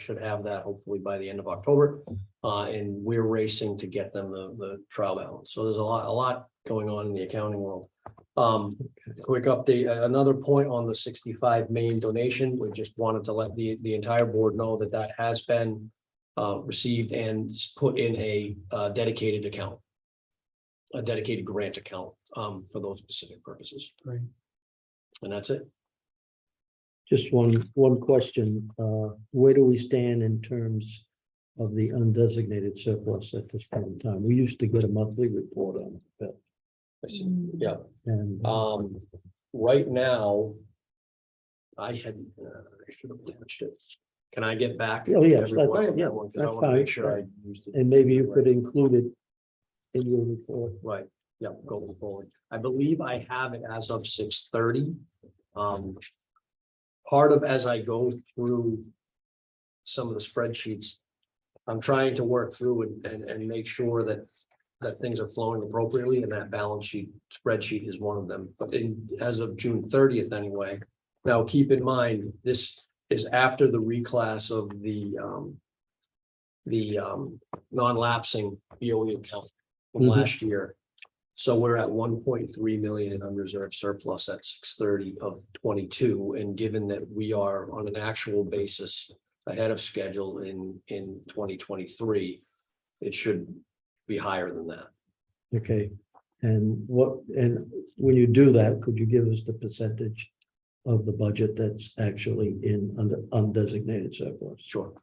should have that hopefully by the end of October. And we're racing to get them the trial balance. So there's a lot going on in the accounting world. Quick update, another point on the 65 Main donation. We just wanted to let the entire board know that has been received and put in a dedicated account. A dedicated grant account for those specific purposes. Right. And that's it. Just one question. Where do we stand in terms of the undesignated surplus at this point in time? We used to get a monthly report on it, but, Yeah. and Right now. I should have attached it. Can I get back? Oh, yes, to everyone that's- on yeah, that one? 'Cause I that's wanna make fine. sure I used it. and maybe you could include it in your report. Right, yeah, going forward. I believe I have it as of 6:30. Part of as I go through some of the spreadsheets, I'm trying to work through and make sure that things are flowing appropriately, and that balance sheet spreadsheet is one of them. But as of June 30th anyway. Now, keep in mind, this is after the reclass of the the non-lapsing BOE account from Mhm. last year. So we're at 1.3 million in unreserved surplus at 6/30 of 22, and given that we are on an actual basis ahead of schedule in 2023, it should be higher than that. Okay, and when you do that, could you give us the percentage of the budget that's actually in under undesignated surplus? Sure.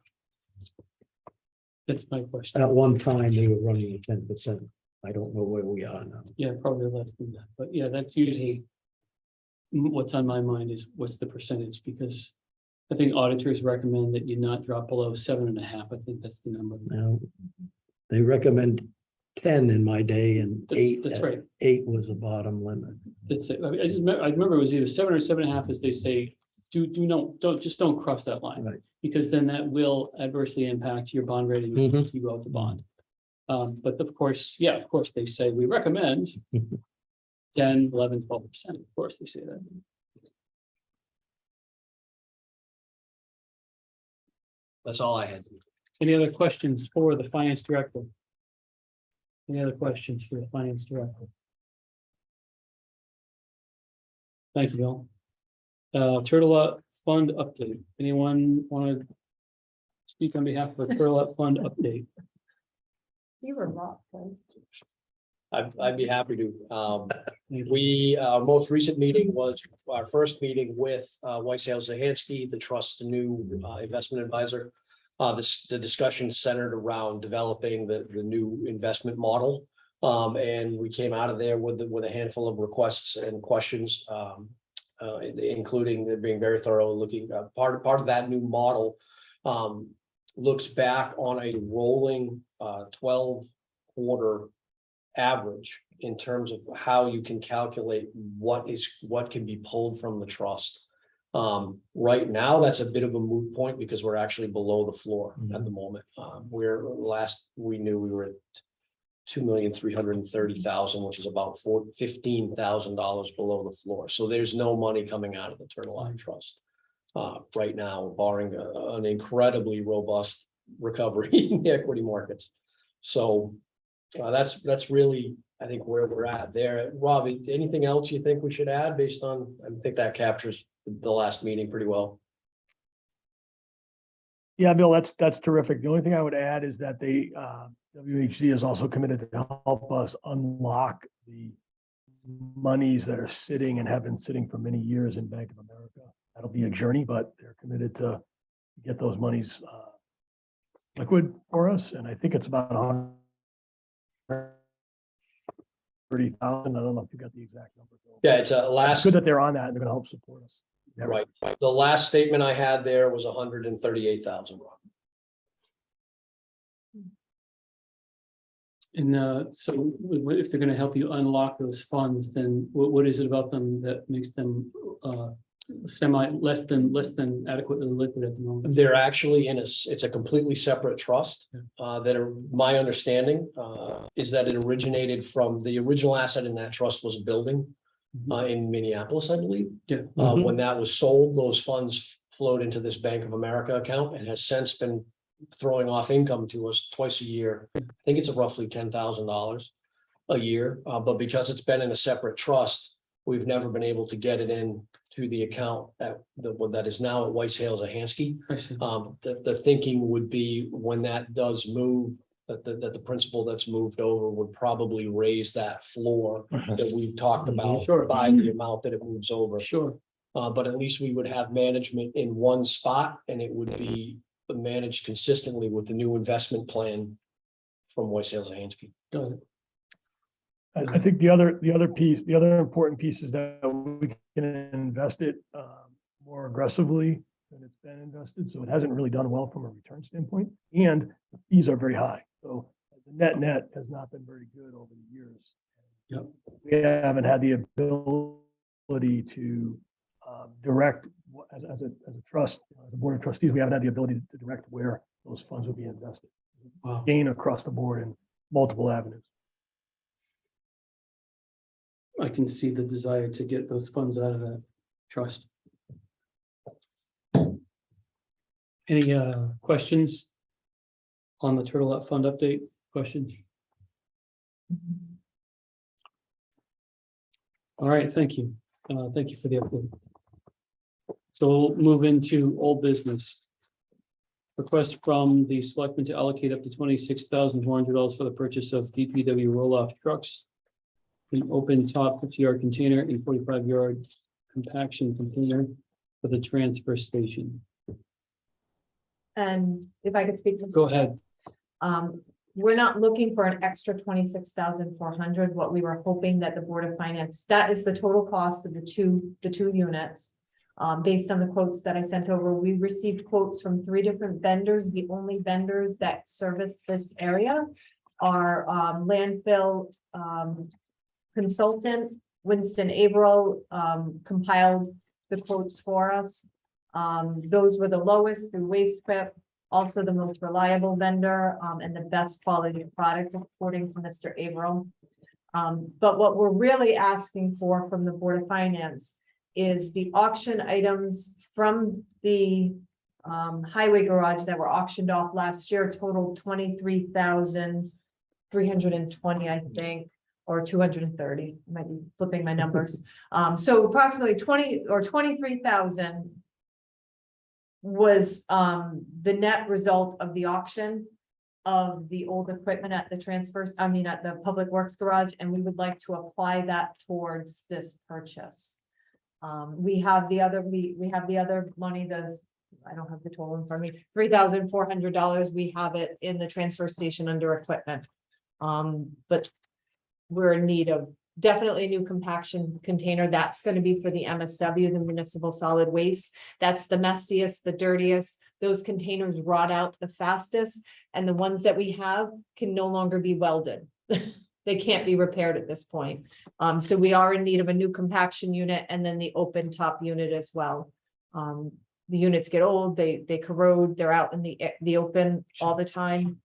That's my question. At one time, we were running at 10%. I don't know where we are now. Yeah, probably less than that, but yeah, that's usually. What's on my mind is what's the percentage, because I think auditors recommend that you not drop below 7.5. I think that's the number. Now, they recommend 10 in my day and 8. That's right. 8 was the bottom limit. That's it. I remember it was either 7 or 7.5, as they say, don't cross that line. Right. Because then that will adversely impact your bond rating if you go out to bond. But of course, they say we recommend 10, 11, 12%. Of course, they say that. That's all I had. Any other questions for the finance director? Any other questions for the finance director? Thank you, Bill. Turtle Up Fund update. Anyone want to speak on behalf of the Turtle Up Fund update? You were locked, right? I'd be happy to. Our most recent meeting was our first meeting with Weiss Hale Zahansky, the trust's new investment advisor. The discussion centered around developing the new investment model. And we came out of there with a handful of requests and questions, including being very thorough, looking part of that new model looks back on a rolling 12-quarter average in terms of how you can calculate what can be pulled from the trust. Right now, that's a bit of a moot point because we're actually below the floor at the moment. Last we knew we were at $2,330,000, which is about $15,000 below the floor. So there's no money coming out of the Turtle Line Trust right now, barring an incredibly robust recovery in the equity markets. So that's really, I think, where we're at there. Rob, anything else you think we should add based on? I think that captures the last meeting pretty well. Yeah, Bill, that's terrific. The only thing I would add is that they, WHC is also committed to help us unlock the monies that are sitting and have been sitting for many years in Bank of America. That'll be a journey, but they're committed to get those monies liquid for us. And I think it's about 130,000. I don't know if you got the exact number. Bill. Yeah, it's a It's last. good that they're on that and they're gonna help support us. Yeah, Right. The last statement I had there was 138,000. And so if they're going to help you unlock those funds, then what is it about them that makes them less than adequately liquid at the moment? They're actually it's a completely separate trust. My understanding is that it originated from the original asset in that trust was a building in Minneapolis, I believe. Yeah. When that was sold, those funds flowed into this Bank of America account and has since been throwing off income to us twice a year. I think it's roughly $10,000 a year, but because it's been in a separate trust, we've never been able to get it in to the account that is now at Weiss Hale Zahansky. I see. The thinking would be when that does move, that the principal that's moved over would probably raise that floor that we've talked about Sure. by the amount that it moves over. Sure. But at least we would have management in one spot and it would be managed consistently with the new investment plan from Weiss Hale Zahansky. Got it. I think the other important piece is that we can invest it more aggressively than it's been invested. So it hasn't really done well from a return standpoint, and the fees are very high. So the net has not been very good over the years. Yep. We haven't had the ability to direct as a trust, the board of trustees. We haven't had the ability to direct where those funds would be invested. Wow. Gain across the board in multiple avenues. I can see the desire to get those funds out of that trust. Any questions? on the Turtle Fund update question? All right, thank you. Thank you for the update. So we'll move into old business. Request from the selectmen to allocate up to $26,400 for the purchase of DPW roll-off trucks. An open top 50-yard container and 45-yard compaction container for the transfer station. And if I could speak. to Go ahead. We're not looking for an extra 26,400. What we were hoping that the Board of Finance, that is the total cost of the two units. Based on the quotes that I sent over, we received quotes from 3 different vendors. The only vendors that service this area are landfill consultant Winston Averill compiled the quotes for us. Those were the lowest through Waste Prep, also the most reliable vendor and the best quality product according to Mr. Averill. But what we're really asking for from the Board of Finance is the auction items from the highway garage that were auctioned off last year totaled 23,320, I think, or 230. I might be flipping my numbers. So approximately 23,000 was the net result of the auction of the old equipment at the at the Public Works garage, and we would like to apply that towards this purchase. We have the other money, I don't have the total in front of me, $3,400. We have it in the transfer station under equipment. But we're in need of definitely a new compaction container. That's going to be for the MSW, the municipal solid waste. That's the messiest, the dirtiest. Those containers rot out the fastest, and the ones that we have can no longer be welded. They can't be repaired at this point. So we are in need of a new compaction unit and then the open top unit as well. The units get old, they corrode, they're out in the open all the time.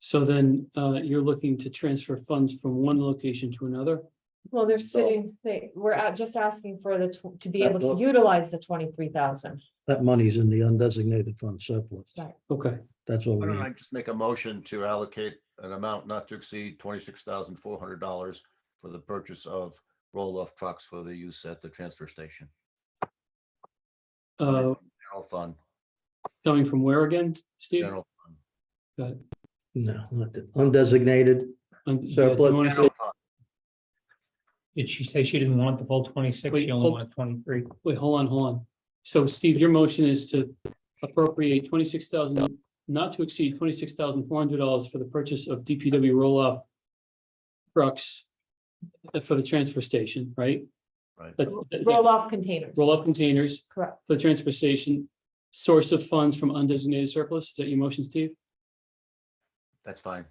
So then you're looking to transfer funds from one location to another? well, they're sitting, we're just asking for to be able to utilize the 23,000. That money's in the undesignated fund surplus. Right. Okay, That's what Why we don't I just make a motion to allocate an amount not to exceed $26,400 for the purchase of roll-off trucks for the use at the transfer station? General fund, coming from where again, Steve? general fund. No, not the undesignated. Yeah, Surplus. you wanna say- General fund. Did she say she didn't want the full 26? Wait, She only hold- wanted 23? Wait, hold on. So Steve, your motion is to appropriate 26,000, not to exceed $26,400 for the purchase of DPW roll-off trucks for the transfer station, right? Right. That's Roll-off containers. roll-off containers Correct. for the transfer station, source of funds from undesignated surplus. Is that your motion, Steve? That's fine.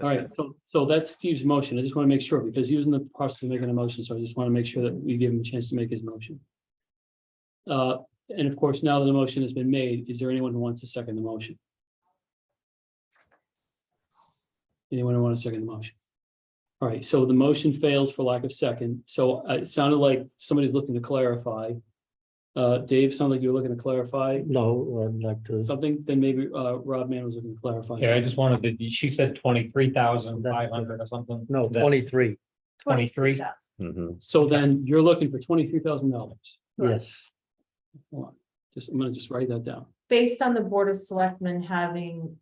All right, so that's Steve's motion. I just want to make sure because he was in the process of making a motion, so I just want to make sure that we give him a chance to make his motion. And of course, now that the motion has been made, is there anyone who wants to second the motion? Anyone who wants to second the motion? All right, so the motion fails for lack of second. So it sounded like somebody's looking to clarify. Dave, sounded like you were looking to clarify No, I'd like to. something, then maybe Rob Mann was looking to clarify. Yeah, I just wanted to, she said 23,500 or something. No, That- 23, 23? Mhm. So then you're looking for $23,000. yes. Hold on, I'm gonna just write that down. Based on the Board of Selectmen having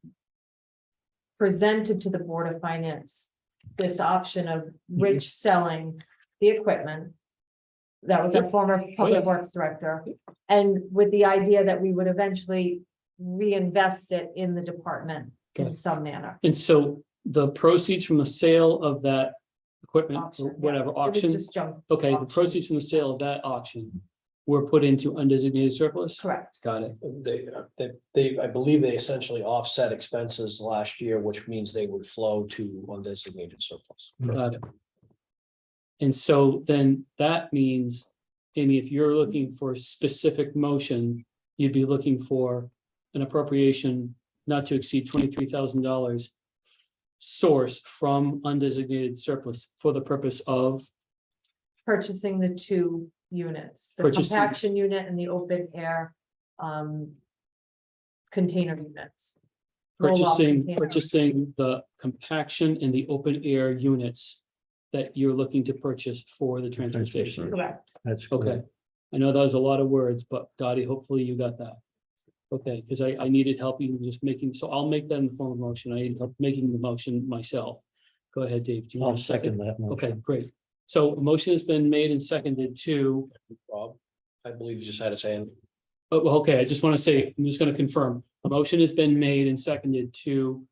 presented to the Board of Finance this option of Rich selling the equipment. That was our former Public Works Director, and with the idea that we would eventually reinvest it in the department in Okay. some manner. And so the proceeds from the sale of that equipment, Auction, or yeah. whatever It was auction, just junk. okay, the auction. proceeds from the sale of that auction were put into undesignated surplus? Correct. Got it. I believe they essentially offset expenses last year, which means they would flow to undesignated surplus. Got it. And so then that means, Amy, if you're looking for a specific motion, you'd be looking for an appropriation not to exceed $23,000 source from undesignated surplus for the purpose of, Purchasing the two units, the Purchasing- compaction unit and the open air container units. Roll-off Purchasing, container. purchasing the compaction and the open air units that you're looking to purchase for the transfer station. Correct. That's Okay, correct. I know that was a lot of words, but Dottie, hopefully you got that. Okay, because I needed help even just making, so I'll make that in the form of motion. I need help making the motion myself. Go ahead, Dave. Do you I'll want to second that Okay, motion. great. So a motion has been made and seconded to, Rob, I believe you just had his hand. oh, well, okay, I just want to say, I'm just going to confirm. A motion has been made and seconded to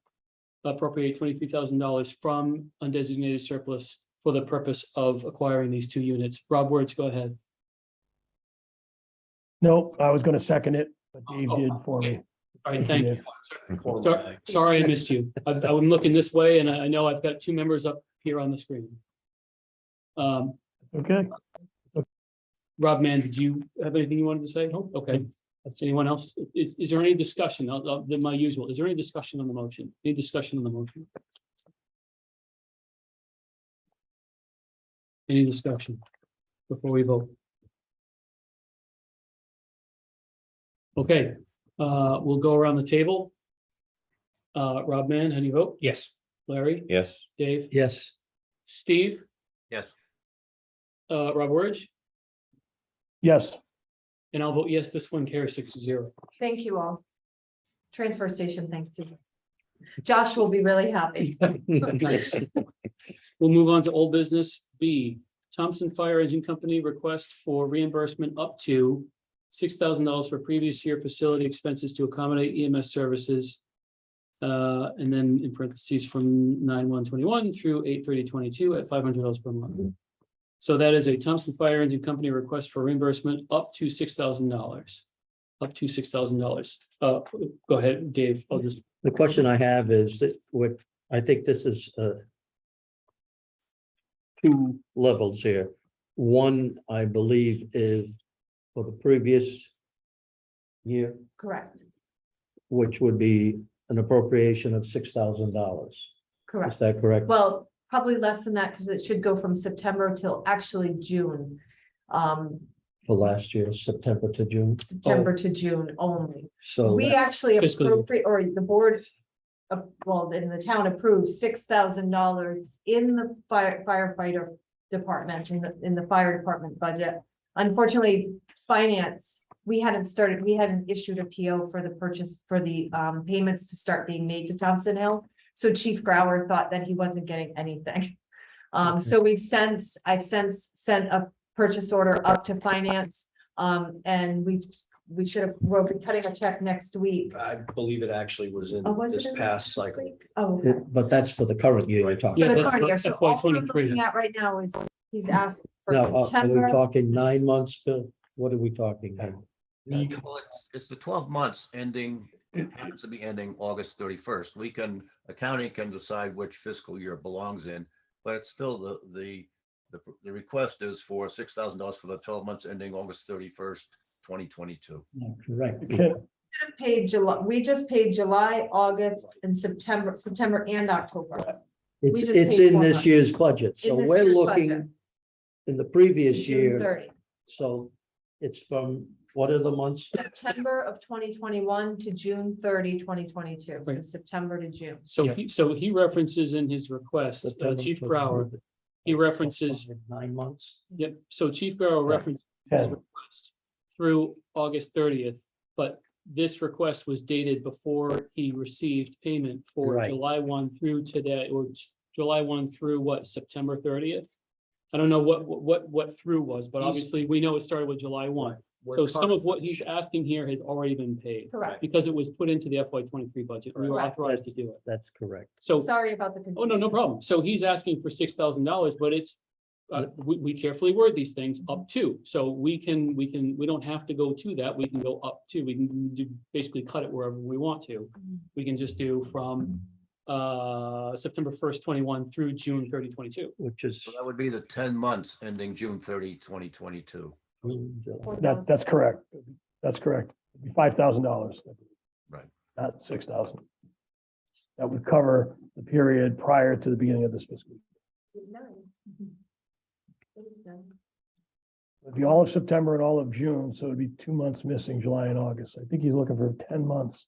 appropriate $23,000 from undesignated surplus for the purpose of acquiring these two units. Rob Words, go ahead. Nope, I was gonna second it, but Dave Oh, did for okay. me. All right, thank you. Form Sorry, bag. sorry I missed you. I'm looking this way and I know I've got two members up here on the screen. Okay, Rob Mann, did you have anything you wanted to say? No? Okay. Anyone else? Is there any discussion? Than my usual. Is there any discussion on the motion? Any discussion on the motion? Any discussion before we vote? Okay, we'll go around the table. Rob Mann, how do you vote? Yes. Larry, Yes, Dave, Yes, Steve, Yes, Rob Words, yes, and I'll vote yes. This one carries 6-0. Thank you all. Transfer station, thank you. Josh will be really happy. Nice. We'll move on to old business B. Thompson Fire Engine Company request for reimbursement up to $6,000 for previous year facility expenses to accommodate EMS services. And then in parentheses from 9/1/21 through 8/30/22 at $500 per month. So that is a Thompson Fire Engine Company request for reimbursement up to $6,000. Up to $6,000. Go ahead, Dave. I'll just, the question I have is that what, I think this is two levels here. One, I believe, is for the previous year, Correct, which would be an appropriation of $6,000. Is correct. that correct? Well, probably less than that because it should go from September till actually June. For last year, September to June. September to June only. So We actually Fiscal year. appropriate, or the board, well, in the town approved $6,000 in the firefighter department, in the fire department budget. Unfortunately, finance, we hadn't issued a PO for the purchase, for the payments to start being made to Thompson Hill. So Chief Brower thought that he wasn't getting anything. So I've since sent a purchase order up to finance. And we should have, we'll be cutting a check next week. I believe it actually was in Oh, was it this in past cycle. week? Oh, okay. But that's for the current year you're talking. Yeah, For the that's current year, what so all we're FY23 looking at right now is, he's asked for Now, are we September. talking 9 months, Bill? What are we talking here? well, it's the 12 months ending, it happens to be ending August 31st. Accounting can decide which fiscal year it belongs in, but it's still the request is for $6,000 for the 12 months ending August 31st, 2022. Correct. okay, Paid July, we just paid July, August, and September and October. It's, just it's paid in 4 this months. year's budget, so In this we're year's looking budget. in the previous June year, 30. so it's from, what are the months? September of 2021 to June 30, 2022. So Right. September to June. so he references in his request, Chief Brower, he references, 9 months. yep, so Chief Brower references his 10. request through August 30th, but this request was dated before he received payment for Right. July 1 through today, or July 1 through what, September 30th? I don't know what through was, but obviously we know it started with July 1. So some of what he's asking here has already been paid Correct. because it was put into the FY23 budget. We were Correct. authorized to do it. That's correct. So, Sorry about the. oh, no problem. So he's asking for $6,000, but it's, we carefully word these things up to, so we don't have to go to that. We can go up to, we can do, basically cut it wherever we want to. We can just do from, September 1st, 21 through June 30, 22. Which is. So that would be the 10 months ending June 30, 2022. that's correct. That's correct. It'd be $5,000. Right. Not 6,000. That would cover the period prior to the beginning of this fiscal year. It'd be all of September and all of June, so it'd be 2 months missing, July and August. I think he's looking for 10 months.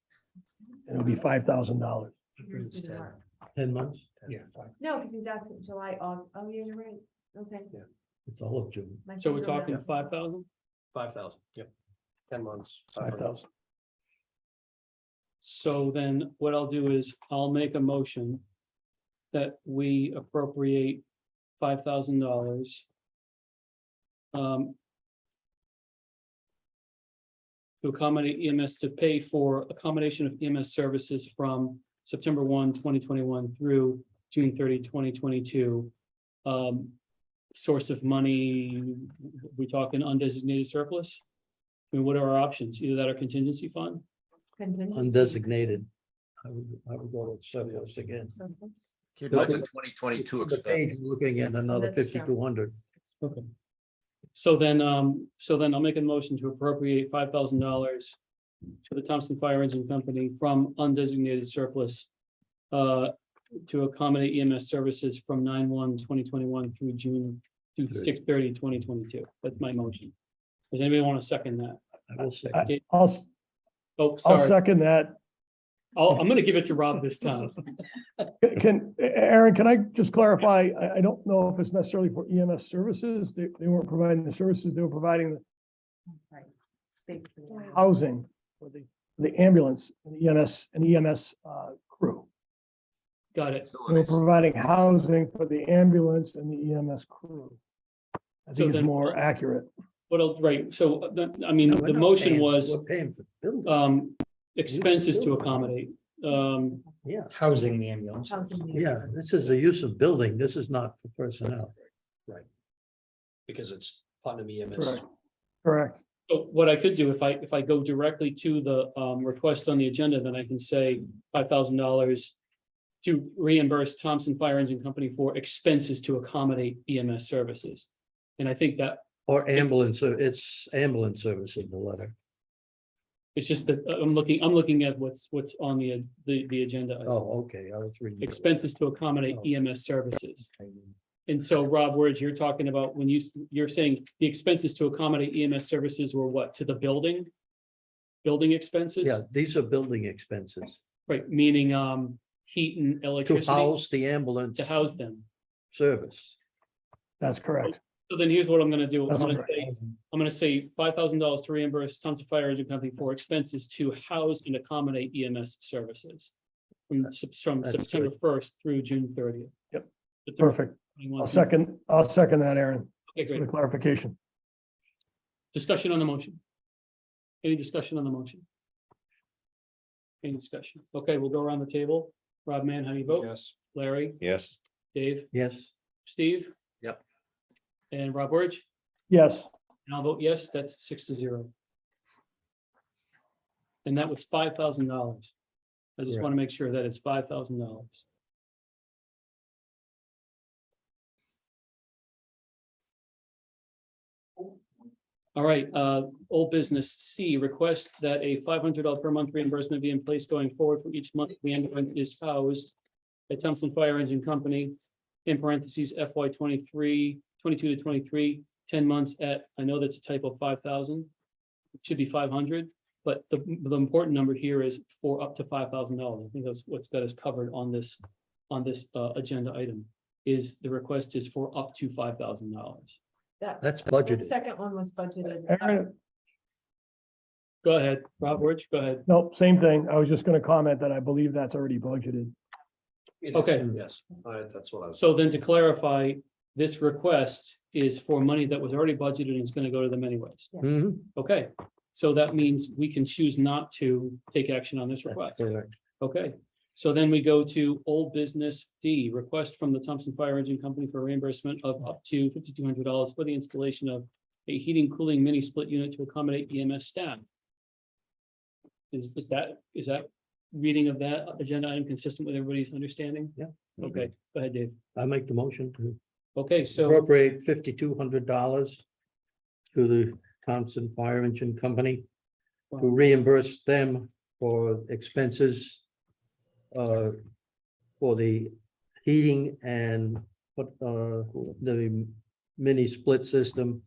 and it'll be $5,000. Here's the mark. 10 months, Yeah. No, because he's asking July, oh, yeah, you're right. Okay. it's all of June. My So we're finger talking went up. 5,000? 5,000, yep. 10 months. 5,000. So then what I'll do is I'll make a motion that we appropriate $5,000. To accommodate EMS, to pay for accommodation of EMS services from September 1, 2021 through June 30, 2022. Source of money, we talking undesignated surplus? I mean, what are our options? Either that or contingency fund? Contingency. Undesignated. I would go with surplus again. Surplus. Keep That's up to what- 2022 The page, expense. we're looking at another That's true. 5,200. Okay. So then I'll make a motion to appropriate $5,000 to the Thompson Fire Engine Company from undesignated surplus to accommodate EMS services from 9/1/2021 through June to 6/30/2022. That's my motion. Does anybody want to second that? I will say. I'll Oh, I'll sorry. second that. I'm gonna give it to Rob this time. Aaron, can I just clarify? I don't know if it's necessarily for EMS services. They weren't providing the services, they were providing the Right. Space for the- housing for the ambulance and EMS crew. Got it. They were Facilities. providing housing for the ambulance and the EMS crew. I So think it's then- more accurate. Right, so, I mean, No, we're the not motion paying- was We're paying for building. expenses to accommodate. Yeah, Housing the ambulance. Housing. yeah, this is the use of building. This is not for personnel. Because it's part of EMS. Correct. Correct. So what I could do, if I go directly to the request on the agenda, then I can say $5,000 to reimburse Thompson Fire Engine Company for expenses to accommodate EMS services. And I think that Or ambulance, it's ambulance service in the letter. it's just that I'm looking at what's on the agenda. item. Oh, okay, I was reading. Expenses to accommodate EMS services. And so Rob, words you're talking about when you're saying the expenses to accommodate EMS services were what, to the building? Building expenses? Yeah, these are building expenses Right, meaning heat and to electricity house the ambulance to house them. service. That's correct. So then here's what I'm gonna do. That's I'm correct. gonna say $5,000 to reimburse Thompson Fire Engine Company for expenses to house and accommodate EMS services. From That's September good. 1st through June 30th. Yep. September Perfect. 21. I'll second that, Aaron, Okay, for the great. clarification. Discussion on the motion. Any discussion on the motion? Any discussion? Okay, we'll go around the table. Rob Mann, how do you vote? Yes. Larry, Yes, Dave, Yes, Steve? Yep. And Rob Wirch? Yes, And I'll vote yes, that's 6-0. And that was $5,000. I just Correct. want to make sure that it's $5,000. All right, old business C, request that a $500 per month reimbursement be in place going forward for each month the ambulance is housed at Thompson Fire Engine Company, in parentheses FY 22 to 23, 10 months at, I know that's a typo, 5,000. It should be 500, but the important number here is for up to $5,000. I think that's what's got us covered on this agenda item. Is the request is for up to $5,000. that's The budgeted. second one was budgeted. Aaron, Go ahead, Rob Wirch, go ahead. nope, same thing. I was just gonna comment that I believe that's already budgeted. It is, Okay. Yes, that's what I was. So then to clarify, this request is for money that was already budgeted and is going to go to them anyways. Mhm, Okay, so that means we can choose not to take action on this that's request. correct. Okay, so then we go to old business D, request from the Thompson Fire Engine Company for reimbursement of up to $5,200 for the installation of a heating cooling mini split unit to accommodate EMS staff. Is that reading of that agenda item consistent with everybody's understanding? Yeah. Okay, go ahead, Dave. I make the motion to Okay, so, appropriate $5,200 to the Thompson Fire Engine Company to reimburse them for expenses for the heating and the mini split system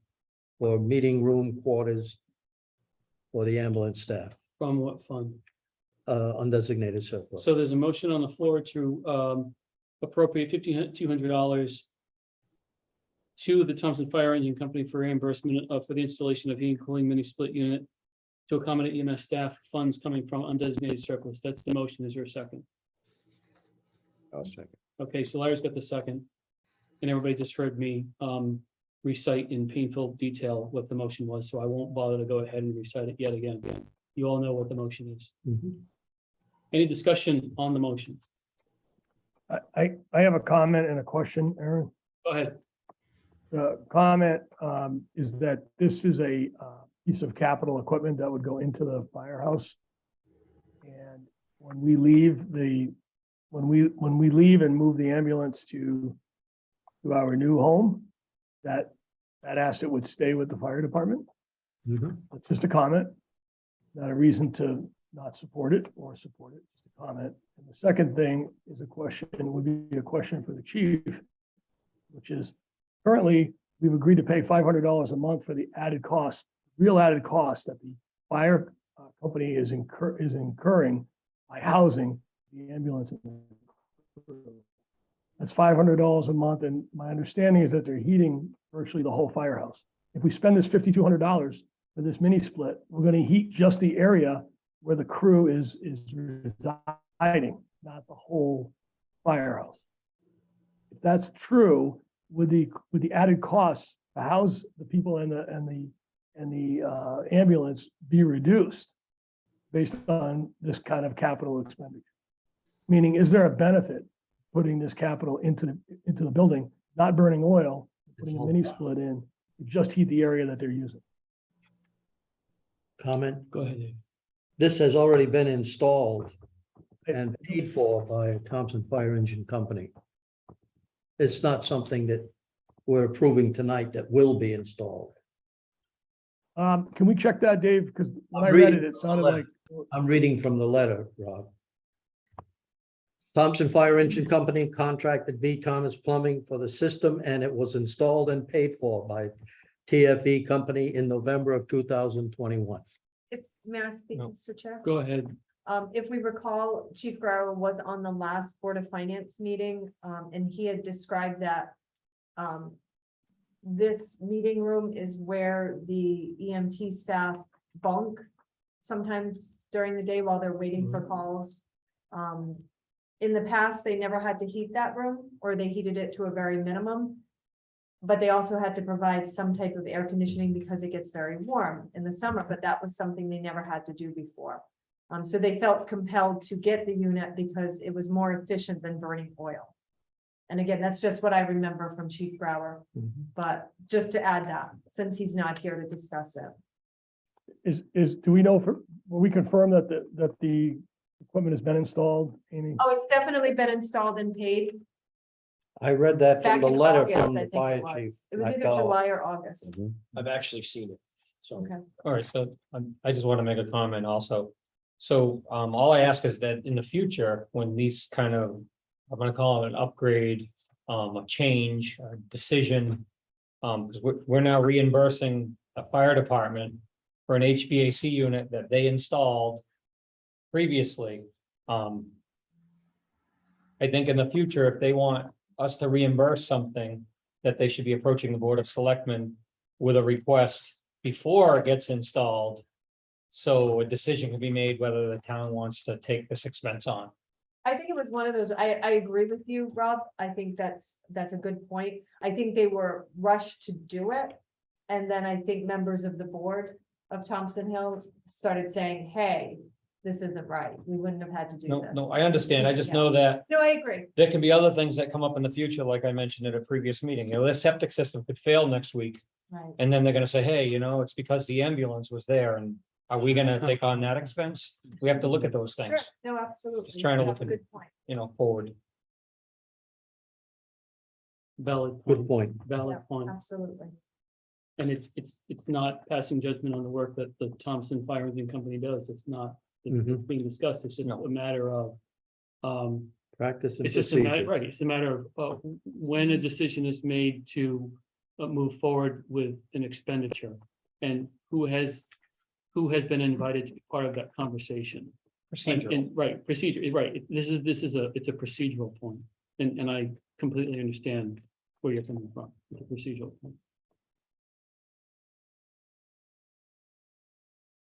for meeting room quarters for the ambulance staff. from what fund? undesignated surplus. So there's a motion on the floor to appropriate $5,200 to the Thompson Fire Engine Company for reimbursement for the installation of heating and cooling mini split unit to accommodate EMS staff funds coming from undesignated surplus. That's the motion. Is there a second? I'll second. Okay, so Larry's got the second. And everybody just heard me recite in painful detail what the motion was, so I won't bother to go ahead and recite it yet again. You all know what the motion is. Mhm. Any discussion on the motion? I have a comment and a question, Aaron. Go ahead. The comment is that this is a piece of capital equipment that would go into the firehouse. And when we leave when we leave and move the ambulance to our new home, that asset would stay with the fire department. Mhm. That's just a comment, not a reason to not support it or support it, just a comment. And the second thing is would be a question for the chief, which is currently, we've agreed to pay $500 a month for the added cost, real added cost that the fire company is incurring by housing the ambulance. That's $500 a month, and my understanding is that they're heating virtually the whole firehouse. If we spend this $5,200 for this mini split, we're gonna heat just the area where the crew is residing, not the whole firehouse. If that's true, with the added costs to house the people and the ambulance be reduced based on this kind of capital expenditure? Meaning, is there a benefit putting this capital into the building, not burning oil, putting a mini split in, to just heat the area that they're using? Comment? Go ahead, Dave. This has already been installed and paid for by Thompson Fire Engine Company. It's not something that we're approving tonight that will be installed. Can we check that, Dave? Because when I I'm read reading it, it the sounded letter. like, I'm reading from the letter, Rob. Thompson Fire Engine Company contracted B. Thomas Plumbing for the system, and it was installed and paid for by TFE Company in November of 2021. May I speak, No. Mr. Chair? Go ahead. If we recall, Chief Grauer was on the last Board of Finance meeting, and he had described that this meeting room is where the EMT staff bunk sometimes during the day while they're waiting for calls. In the past, they never had to heat that room, or they heated it to a very minimum. But they also had to provide some type of air conditioning because it gets very warm in the summer, but that was something they never had to do before. So they felt compelled to get the unit because it was more efficient than burning oil. And again, that's just what I remember from Chief Grauer, but just to add that, since he's not here to discuss it. do we know will we confirm that the equipment has been installed, Amy? Oh, it's definitely been installed and paid I read that back from the in letter August, from I the think fire it was. chief. It was Matt either Bell. July or August. I've actually seen it. So Okay. All right, so I just want to make a comment also. So all I ask is that in the future, when these kind of, I'm gonna call it an upgrade, a change, a decision. Because we're now reimbursing a fire department for an HVAC unit that they installed previously. I think in the future, if they want us to reimburse something, that they should be approaching the Board of Selectmen with a request before it gets installed. So a decision can be made whether the town wants to take this expense on. I think it was one of those, I agree with you, Rob. I think that's a good point. I think they were rushed to do it. And then I think members of the board of Thompson Hill started saying, hey, this isn't right. We wouldn't have had to do this. No, I understand. I just Yeah. know that No, I agree. there can be other things that come up in the future, like I mentioned at a previous meeting. You know, this septic system could fail next week. Right. And then they're gonna say, hey, it's because the ambulance was there, and are we gonna take on that expense? We have to look at those Sure. things, No, absolutely. Just trying to You look have a at- Good point. forward. Valid Good point, point. valid point. Absolutely. And it's not passing judgment on the work that the Thompson Fire Engine Company does. It's not, it's Mhm. being discussed. It's just No. a matter of, Practice and it's just a matter, procedure. right, it's a matter of when a decision is made to move forward with an expenditure. And who has been invited to be part of that conversation. Right, procedure, right. This is it's a procedural point. And I completely understand where you're coming from. It's a procedural point.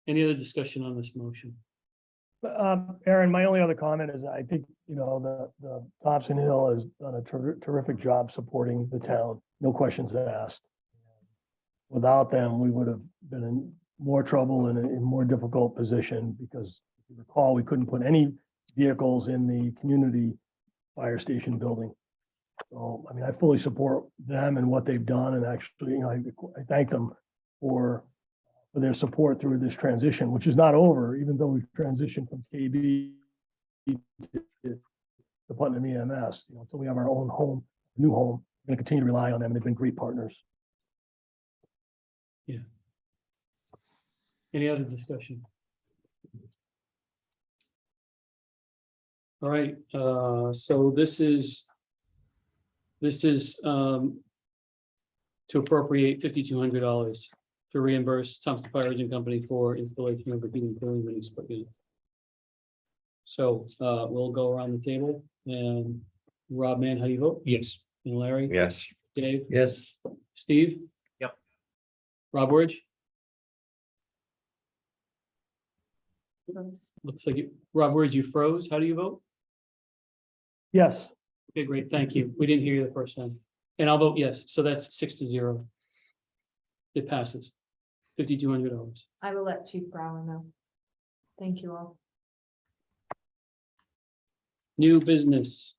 Any other discussion on this motion? Aaron, my only other comment is I think, the Thompson Hill has done a terrific job supporting the town, no questions asked. Without them, we would have been in more trouble and in more difficult position because if you recall, we couldn't put any vehicles in the community fire station building. So, I mean, I fully support them and what they've done, and actually, I thank them for their support through this transition, which is not over, even though we've transitioned from KB to Putnam EMS, until we have our own home, new home, we're going to continue to rely on them. They've been great partners. Any other discussion? All right, so this is to appropriate $5,200 to reimburse Thompson Fire Engine Company for installation of a heating and cooling unit. So we'll go around the table and Rob, man, how do you vote? Yes. And Larry? Yes, Dave? Yes, Steve? Yep. Rob Word? Looks like Rob Word, you froze. How do you vote? Yes, Okay, great. Thank you. We didn't hear you the first time. And I'll vote yes. So that's 6-0. It passes. $5,200. I will let Chief Brower know. Thank you all. New business.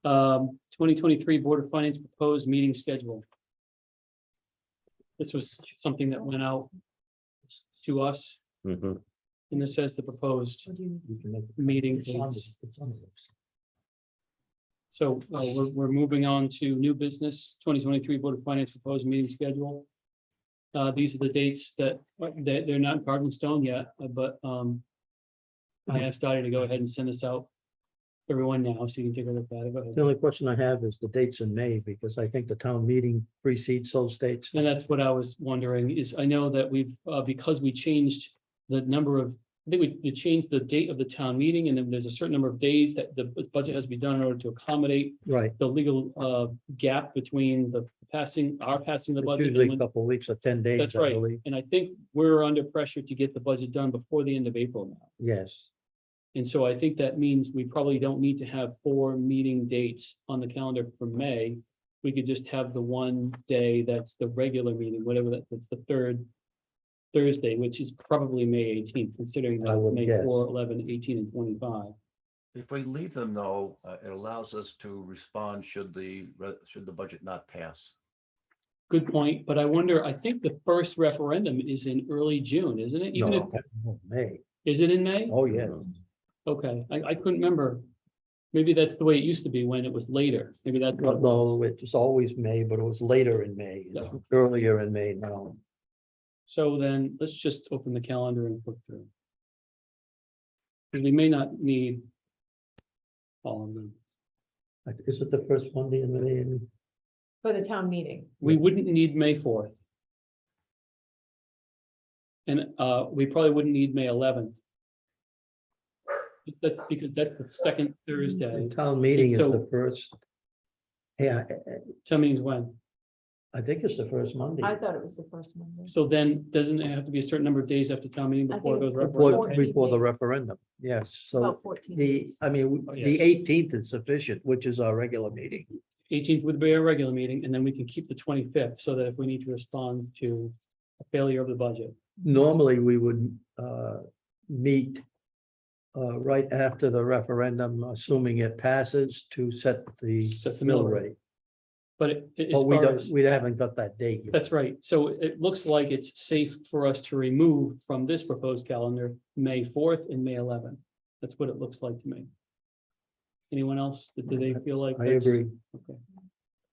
2023 Board of Finance proposed meeting schedule. This was something that went out to us, mhm. and this says the proposed What do you- you can make. meeting It's on dates. the- it's on the website. So we're moving on to new business, 2023 Board of Finance proposed meeting schedule. These are the dates that they're not carved in stone yet, but I asked Dottie to go ahead and send this out to everyone now, so you can take a look at it. Go ahead. The only question I have is the dates in May, because I think the town meeting precedes those dates. And that's what I was wondering is I know that we've, because we changed the number of, I think we changed the date of the town meeting, and then there's a certain number of days that the budget has to be done in order to accommodate Right. the legal gap between our passing the It's budget. usually and a when- couple of weeks or 10 days, That's I right. believe. And I think we're under pressure to get the budget done before the end of April now. Yes. And so I think that means we probably don't need to have 4 meeting dates on the calendar for May. We could just have the one day that's the regular meeting, whatever that's the third Thursday, which is probably May 18th, considering I that would May guess. 4, 11, 18, and 25. If we leave them though, it allows us to respond should the budget not pass. Good point, but I wonder, I think the first referendum is in early June, isn't it? Even if, No, May. is it in May? Oh, yeah. Okay, I couldn't remember. Maybe that's the way it used to be when it was later. Maybe that's what it was. No, it was always May, but it was later in May, Yeah. earlier in May now. So then let's just open the calendar and look through. And we may not need all of them. Is it the first Monday in May? For the town meeting. We wouldn't need May 4th. And we probably wouldn't need May 11th. That's because that's the second Thursday. The town meeting is So- the first. Yeah, Tell me when. I think it's the first Monday. I thought it was the first Monday. So then doesn't it have to be a certain number of days after town meeting I before it think goes? it's referendum? Before the referendum, yes, so About 14 the, days. I mean, Oh, yeah. the 18th is sufficient, which is our regular meeting. 18th would be our regular meeting, and then we can keep the 25th, so that if we need to respond to a failure of the budget. Normally, we would meet right after the referendum, assuming it passes, to set the Set the mill mill rate. rate. But as But we far don't, as, we haven't got that date yet. that's right, so it looks like it's safe for us to remove from this proposed calendar, May 4th and May 11th. That's what it looks like to me. Anyone else? Do they feel like? I that's- agree. Okay.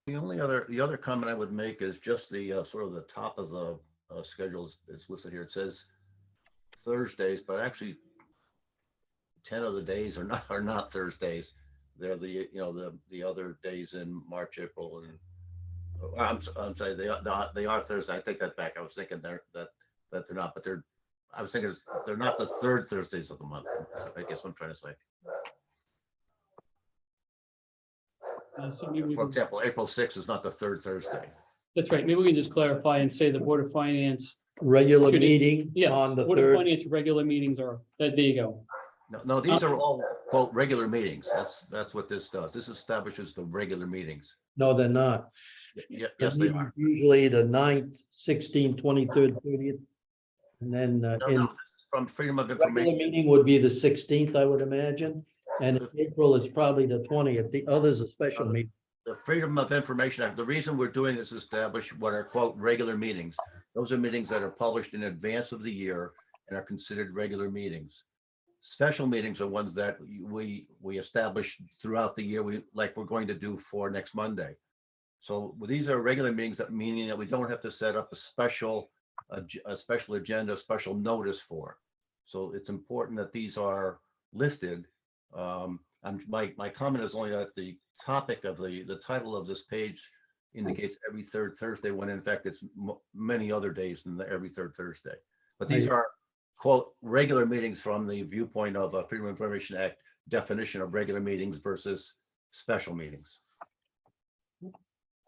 The other comment I would make is just the sort of the top of the schedules. It's listed here. It says Thursdays, but actually 10 of the days are not Thursdays. They're the other days in March, April, and I'm sorry, they are Thursday. I take that back. I was thinking that they're not, but they're I was thinking they're not the third Thursdays of the month. I guess what I'm trying to say. So maybe we For can- example, April 6th is not the third Thursday. That's right. Maybe we can just clarify and say the Board of Finance, Regular Should it- meeting yeah, on the Board of third. Finance regular meetings are, there you go. No, these are all quote regular meetings. That's what this does. This establishes the regular meetings. No, they're not. Yes, The they meeting are. Usually the 9th, 16th, 23rd, 30th. And then No, in no, this is from Freedom of regular Information. meeting would be the 16th, I would imagine. And in April, it's probably the 20th. The others are special Other- meeting. The Freedom of Information Act, the reason we're doing this is establish what are quote regular meetings. Those are meetings that are published in advance of the year and are considered regular meetings. Special meetings are ones that we establish throughout the year, like we're going to do for next Monday. So these are regular meetings, that meaning that we don't have to set up a special agenda, special notice for. So it's important that these are listed. My comment is only that the topic of the title of this page indicates every third Thursday, when in fact it's many other days than every third Thursday. But these are quote regular meetings from the viewpoint of a Freedom of Information Act definition of regular meetings versus special meetings.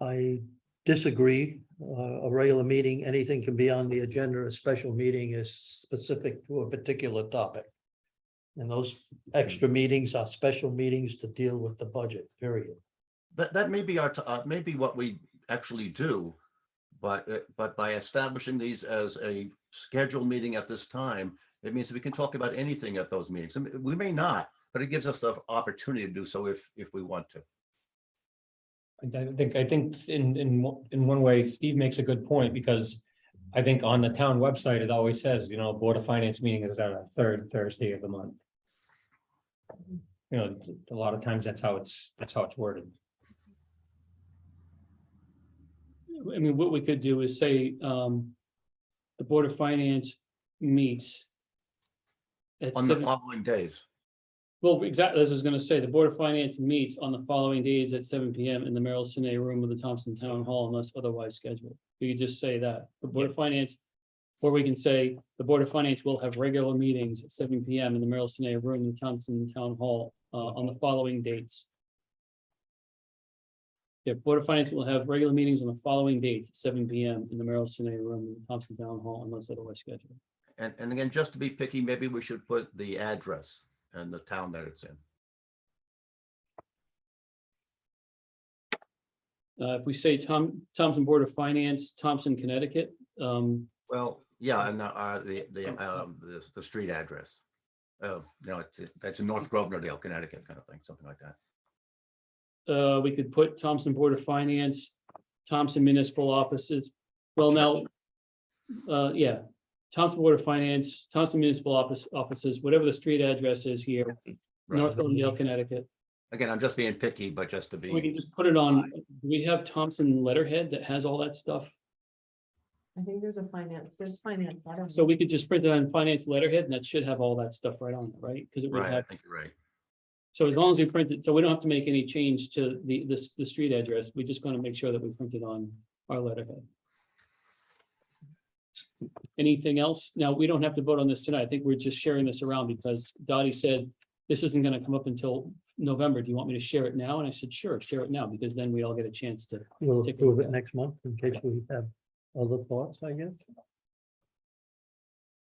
I disagree. A regular meeting, anything can be on the agenda. A special meeting is specific to a particular topic. And those extra meetings are special meetings to deal with the budget, period. That may be maybe what we actually do, but by establishing these as a scheduled meeting at this time, it means that we can talk about anything at those meetings. I mean, we may not, but it gives us the opportunity to do so if we want to. I think in one way, Steve makes a good point, because I think on the town website, it always says, Board of Finance meeting is on a third Thursday of the month. A lot of times that's how it's worded. I mean, what we could do is say, the Board of Finance meets at On the 7, following days. well, exactly, as I was gonna say, the Board of Finance meets on the following days at 7 PM in the Merrill Cine room of the Thompson Town Hall unless otherwise scheduled. We could just say that, the Board of Finance, or we can say, the Board of Finance will have regular meetings at 7 PM in the Merrill Cine room of the Thompson Town Hall, on the following dates. Yeah, Board of Finance will have regular meetings on the following dates at 7 PM in the Merrill Cine room in the Thompson Town Hall unless otherwise scheduled. And again, just to be picky, maybe we should put the address and the town that it's in. If we say Thompson Board of Finance, Thompson, Connecticut, Well, yeah, and the street address. That's in North Grovenordale, Connecticut, kind of thing, something like that. we could put Thompson Board of Finance, Thompson Municipal Offices. Well, now, yeah, Thompson Board of Finance, Thompson Municipal Offices, whatever the street address is here, North Right. Grovenordale, Connecticut. Again, I'm just being picky, but just to We be, can just put it on, do we have Thompson letterhead that has all that stuff? I think there's finance. I don't So know. we could just print it on finance letterhead and that should have all that stuff right on it, right? Because it would right, I have, think you're right. so as long as we print it, so we don't have to make any change to the street address, we're just gonna make sure that we print it on our letterhead. Anything else? Now, we don't have to vote on this tonight. I think we're just sharing this around because Dottie said this isn't gonna come up until November. Do you want me to share it now? And I said, sure, share it now, because then we all get a chance to. We'll Take a approve look it at it. next month in case we have other thoughts, I guess.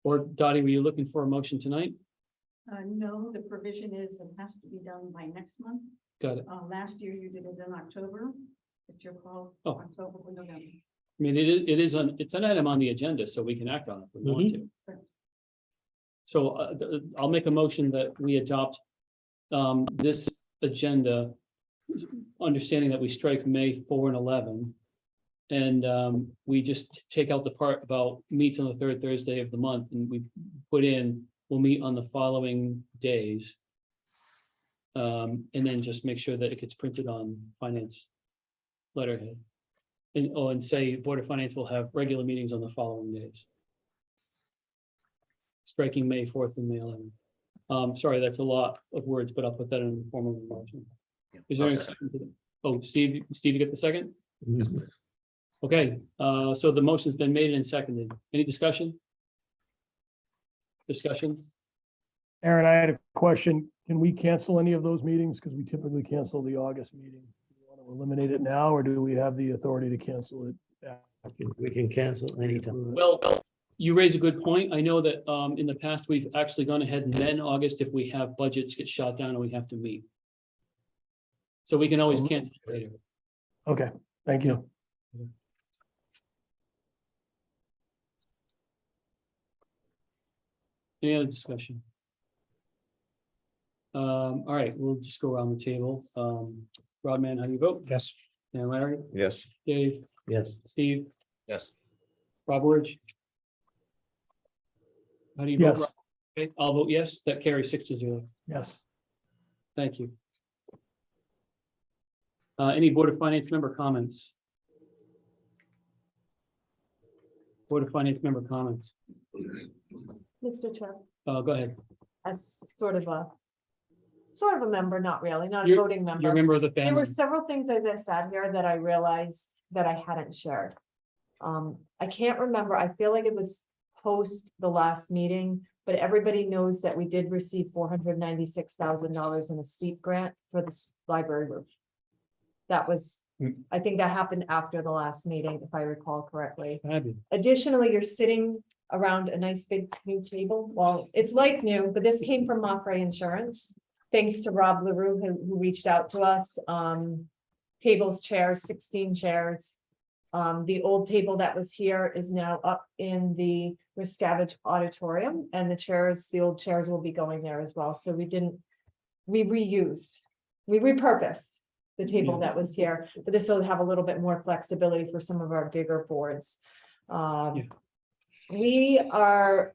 Or Dottie, were you looking for a motion tonight? No, the provision is it has to be done by next month. Got it. Last year you did it in October. It's your call. Oh. October or November. I mean, it's an item on the agenda, so we can act on it if we want to. So I'll make a motion that we adopt this agenda, understanding that we strike May 4 and 11. And we just take out the part about meets on the third Thursday of the month, and we put in, we'll meet on the following days. And then just make sure that it gets printed on finance letterhead. And say Board of Finance will have regular meetings on the following days. Striking May 4th and May 11th. Sorry, that's a lot of words, but I'll put that in the form of a motion. Is there a second to that? Oh, Steve, you get the second? Yes, please. Okay, so the motion's been made and seconded. Any discussion? Discussion? Aaron, I had a question. Can we cancel any of those meetings? Because we typically cancel the August meeting. Do we want to eliminate it now, or do we have the authority to cancel it? We can cancel anytime. Well, you raise a good point. I know that in the past, we've actually gone ahead and then August, if we have budgets get shot down and we have to meet. So we can always cancel it later. Okay, thank you. Any other discussion? All right, we'll just go around the table. Rodman, how do you vote? Yes. And Larry, Yes, Dave, Yes, Steve, Yes. Rob Word? How do you vote? Yes, Rob? Okay, I'll vote yes. That carries 6-0. yes. Thank you. Any Board of Finance member comments? Board of Finance member comments. Mr. Chair, Go ahead. as sort of a member, not really, not a You're- voting You're a member. member of the There family. were several things as I sat here that I realized that I hadn't shared. I can't remember, I feel like it was post the last meeting, but everybody knows that we did receive $496,000 in a steep grant for the library roof. That was, I think that happened after the last meeting, if I recall correctly. Fabulous. Additionally, you're sitting around a nice big new table. Well, it's like new, but this came from Moffray Insurance. Thanks to Rob LaRue who reached out to us. Tables, chairs, 16 chairs. The old table that was here is now up in the Miscavige Auditorium, and the old chairs will be going there as well. So we repurposed the table that was here, but this will have a little bit more flexibility for some of our bigger boards. We are,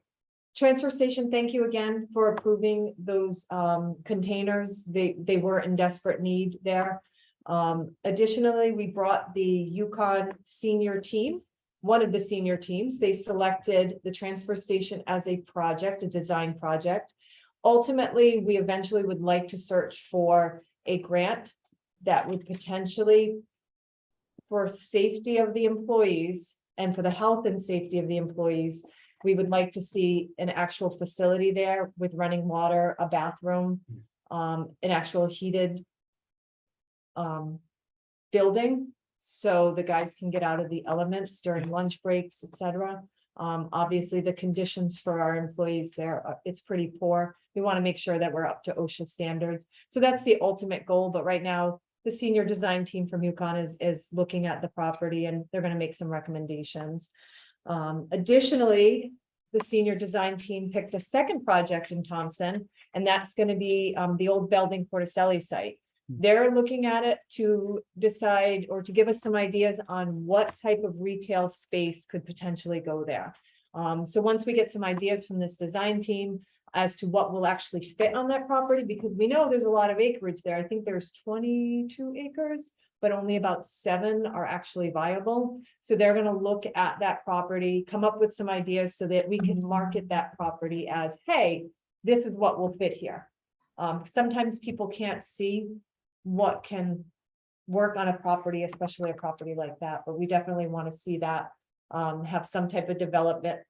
transfer station, thank you again for approving those containers. They were in desperate need there. Additionally, we brought the Yukon senior team, one of the senior teams. They selected the transfer station as a project, a design project. Ultimately, we eventually would like to search for a grant that would potentially, for safety of the employees and for the health and safety of the employees, we would like to see an actual facility there with running water, a bathroom, an actual heated building, so the guys can get out of the elements during lunch breaks, etc. Obviously, the conditions for our employees there, it's pretty poor. We want to make sure that we're up to OSHA standards. So that's the ultimate goal, but right now, the senior design team from Yukon is looking at the property and they're going to make some recommendations. Additionally, the senior design team picked a second project in Thompson, and that's going to be the old Belding Porticelli site. They're looking at it to decide or to give us some ideas on what type of retail space could potentially go there. So once we get some ideas from this design team as to what will actually fit on that property, because we know there's a lot of acreage there. I think there's 22 acres, but only about 7 are actually viable. So they're going to look at that property, come up with some ideas so that we can market that property as, hey, this is what will fit here. Sometimes people can't see what can work on a property, especially a property like that, but we definitely want to see that have some type of development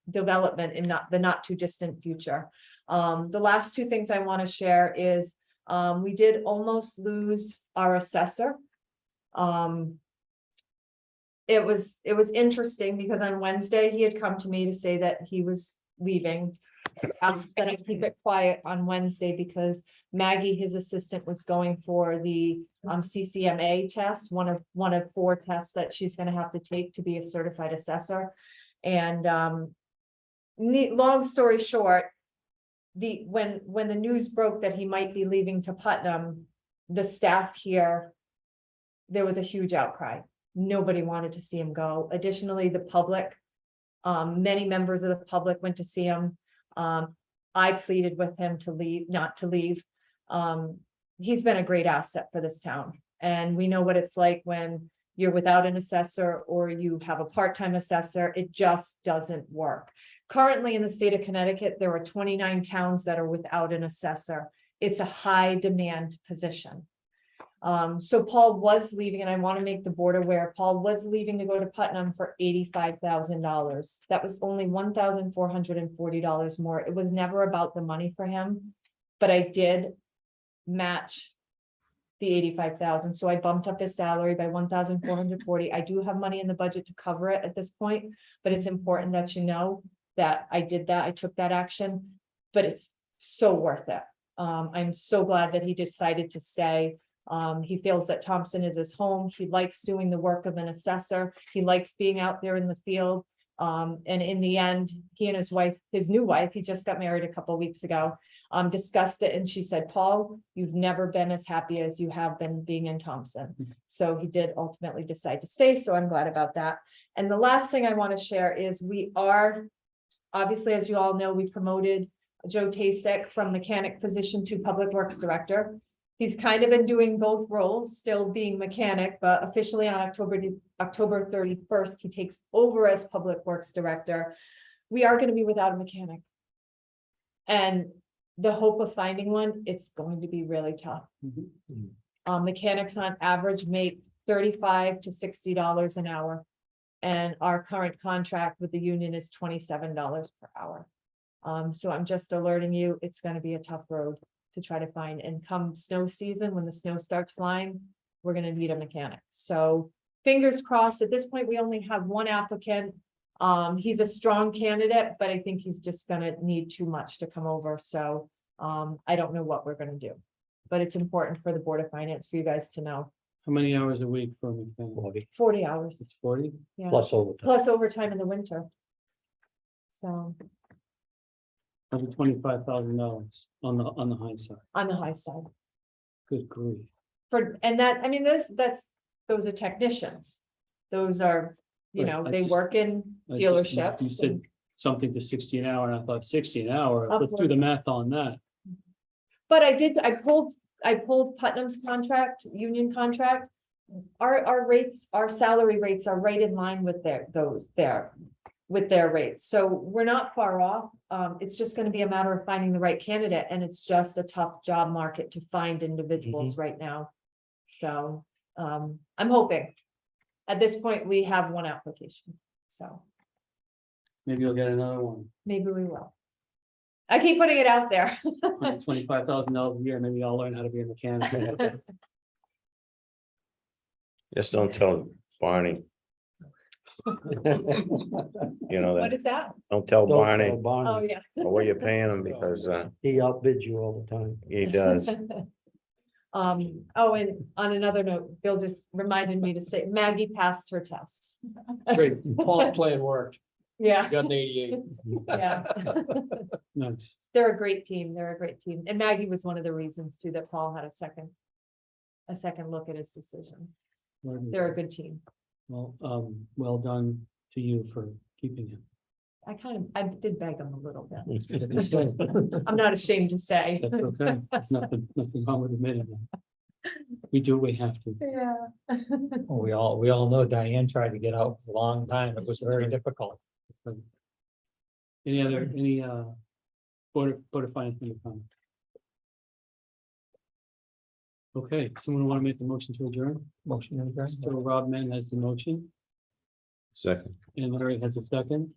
in the not too distant future. The last two things I want to share is we did almost lose our assessor. It was interesting because on Wednesday he had come to me to say that he was leaving. I was gonna keep it quiet on Wednesday because Maggie, his assistant, was going for the CCMA test, one of 4 tests that she's gonna have to take to be a certified assessor. And long story short, when the news broke that he might be leaving to Putnam, the staff here, there was a huge outcry. Nobody wanted to see him go. Additionally, the public, many members of the public went to see him. I pleaded with him to leave, not to leave. He's been a great asset for this town. And we know what it's like when you're without an assessor or you have a part-time assessor. It just doesn't work. Currently in the state of Connecticut, there are 29 towns that are without an assessor. It's a high demand position. So Paul was leaving, and I want to make the board aware, Paul was leaving to go to Putnam for $85,000. That was only $1,440 more. It was never about the money for him. But I did match the 85,000, so I bumped up his salary by 1,440. I do have money in the budget to cover it at this point, but it's important that you know that I did that, I took that action, but it's so worth it. I'm so glad that he decided to stay. He feels that Thompson is his home. He likes doing the work of an assessor. He likes being out there in the field. And in the end, he and his wife, his new wife, he just got married a couple weeks ago, discussed it, and she said, Paul, you've never been as happy as you have been being in Thompson. So he did ultimately decide to stay, so I'm glad about that. And the last thing I want to share is we are, obviously, as you all know, we promoted Joe Tasek from mechanic position to Public Works Director. He's kind of been doing both roles, still being mechanic, but officially on October 31st, he takes over as Public Works Director. We are going to be without a mechanic. And the hope of finding one, it's going to be really tough. Mechanics on average make $35 to $60 an hour. And our current contract with the union is $27 per hour. So I'm just alerting you, it's going to be a tough road to try to find, and come snow season, when the snow starts flying, we're going to need a mechanic. So fingers crossed. At this point, we only have one applicant. He's a strong candidate, but I think he's just going to need too much to come over. So I don't know what we're going to do, but it's important for the Board of Finance for you guys to know. How many hours a week for a mechanic? 40 hours, It's 40? yeah, Plus overtime. plus overtime in the winter. So Over $25,000 on the high side. on the high side. Good grief. And that, I mean, those are technicians. Those are, you Right, know, I they just- work in I just- dealerships. You said and- something to 60 an hour, and I thought 60 an hour. Let's do the Upwards. math on that. But I pulled Putnam's contract, union contract. Our rates, our salary rates are right in line with their rates. So we're not far off. It's just going to be a matter of finding the right candidate, and it's just a tough job market to find individuals right now. So I'm hoping. At this point, we have one application, so Maybe you'll get another one. maybe we will. I keep putting it out there. $25,000 a year, maybe I'll learn how to be a mechanic. Just don't tell Barney, you know, What that, is that? don't tell Don't Barney tell Barney. Oh, yeah. what you're paying him because He outbids you all the time. he does. Oh, and on another note, Bill just reminded me to say Maggie passed her test. Great, Paul's plan worked. Yeah, Got an 88. yeah. Nice. They're a great team. They're a great team. And Maggie was one of the reasons too that Paul had a second look at his decision. They're a good team. Well, well done to you for keeping him. I did beg him a little bit. I'm not ashamed to say. That's okay. There's nothing wrong with admitting that. We do what we have to. Yeah. Well, we all know Diane tried to get out for a long time. It was very difficult. Any Board of Finance member comment? Okay, someone want to make the motion to adjourn? Motion to adjourn. So Rob Mann has the motion, Second. and Larry has a second.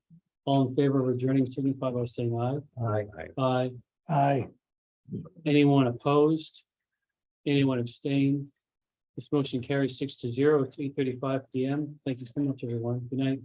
All in favor of adjourning, signify by saying aye. Aye. Aye. Aye. Anyone opposed? Anyone abstain? This motion carries 6-0. It's 8:35 PM. Thank you so much, everyone. Good night.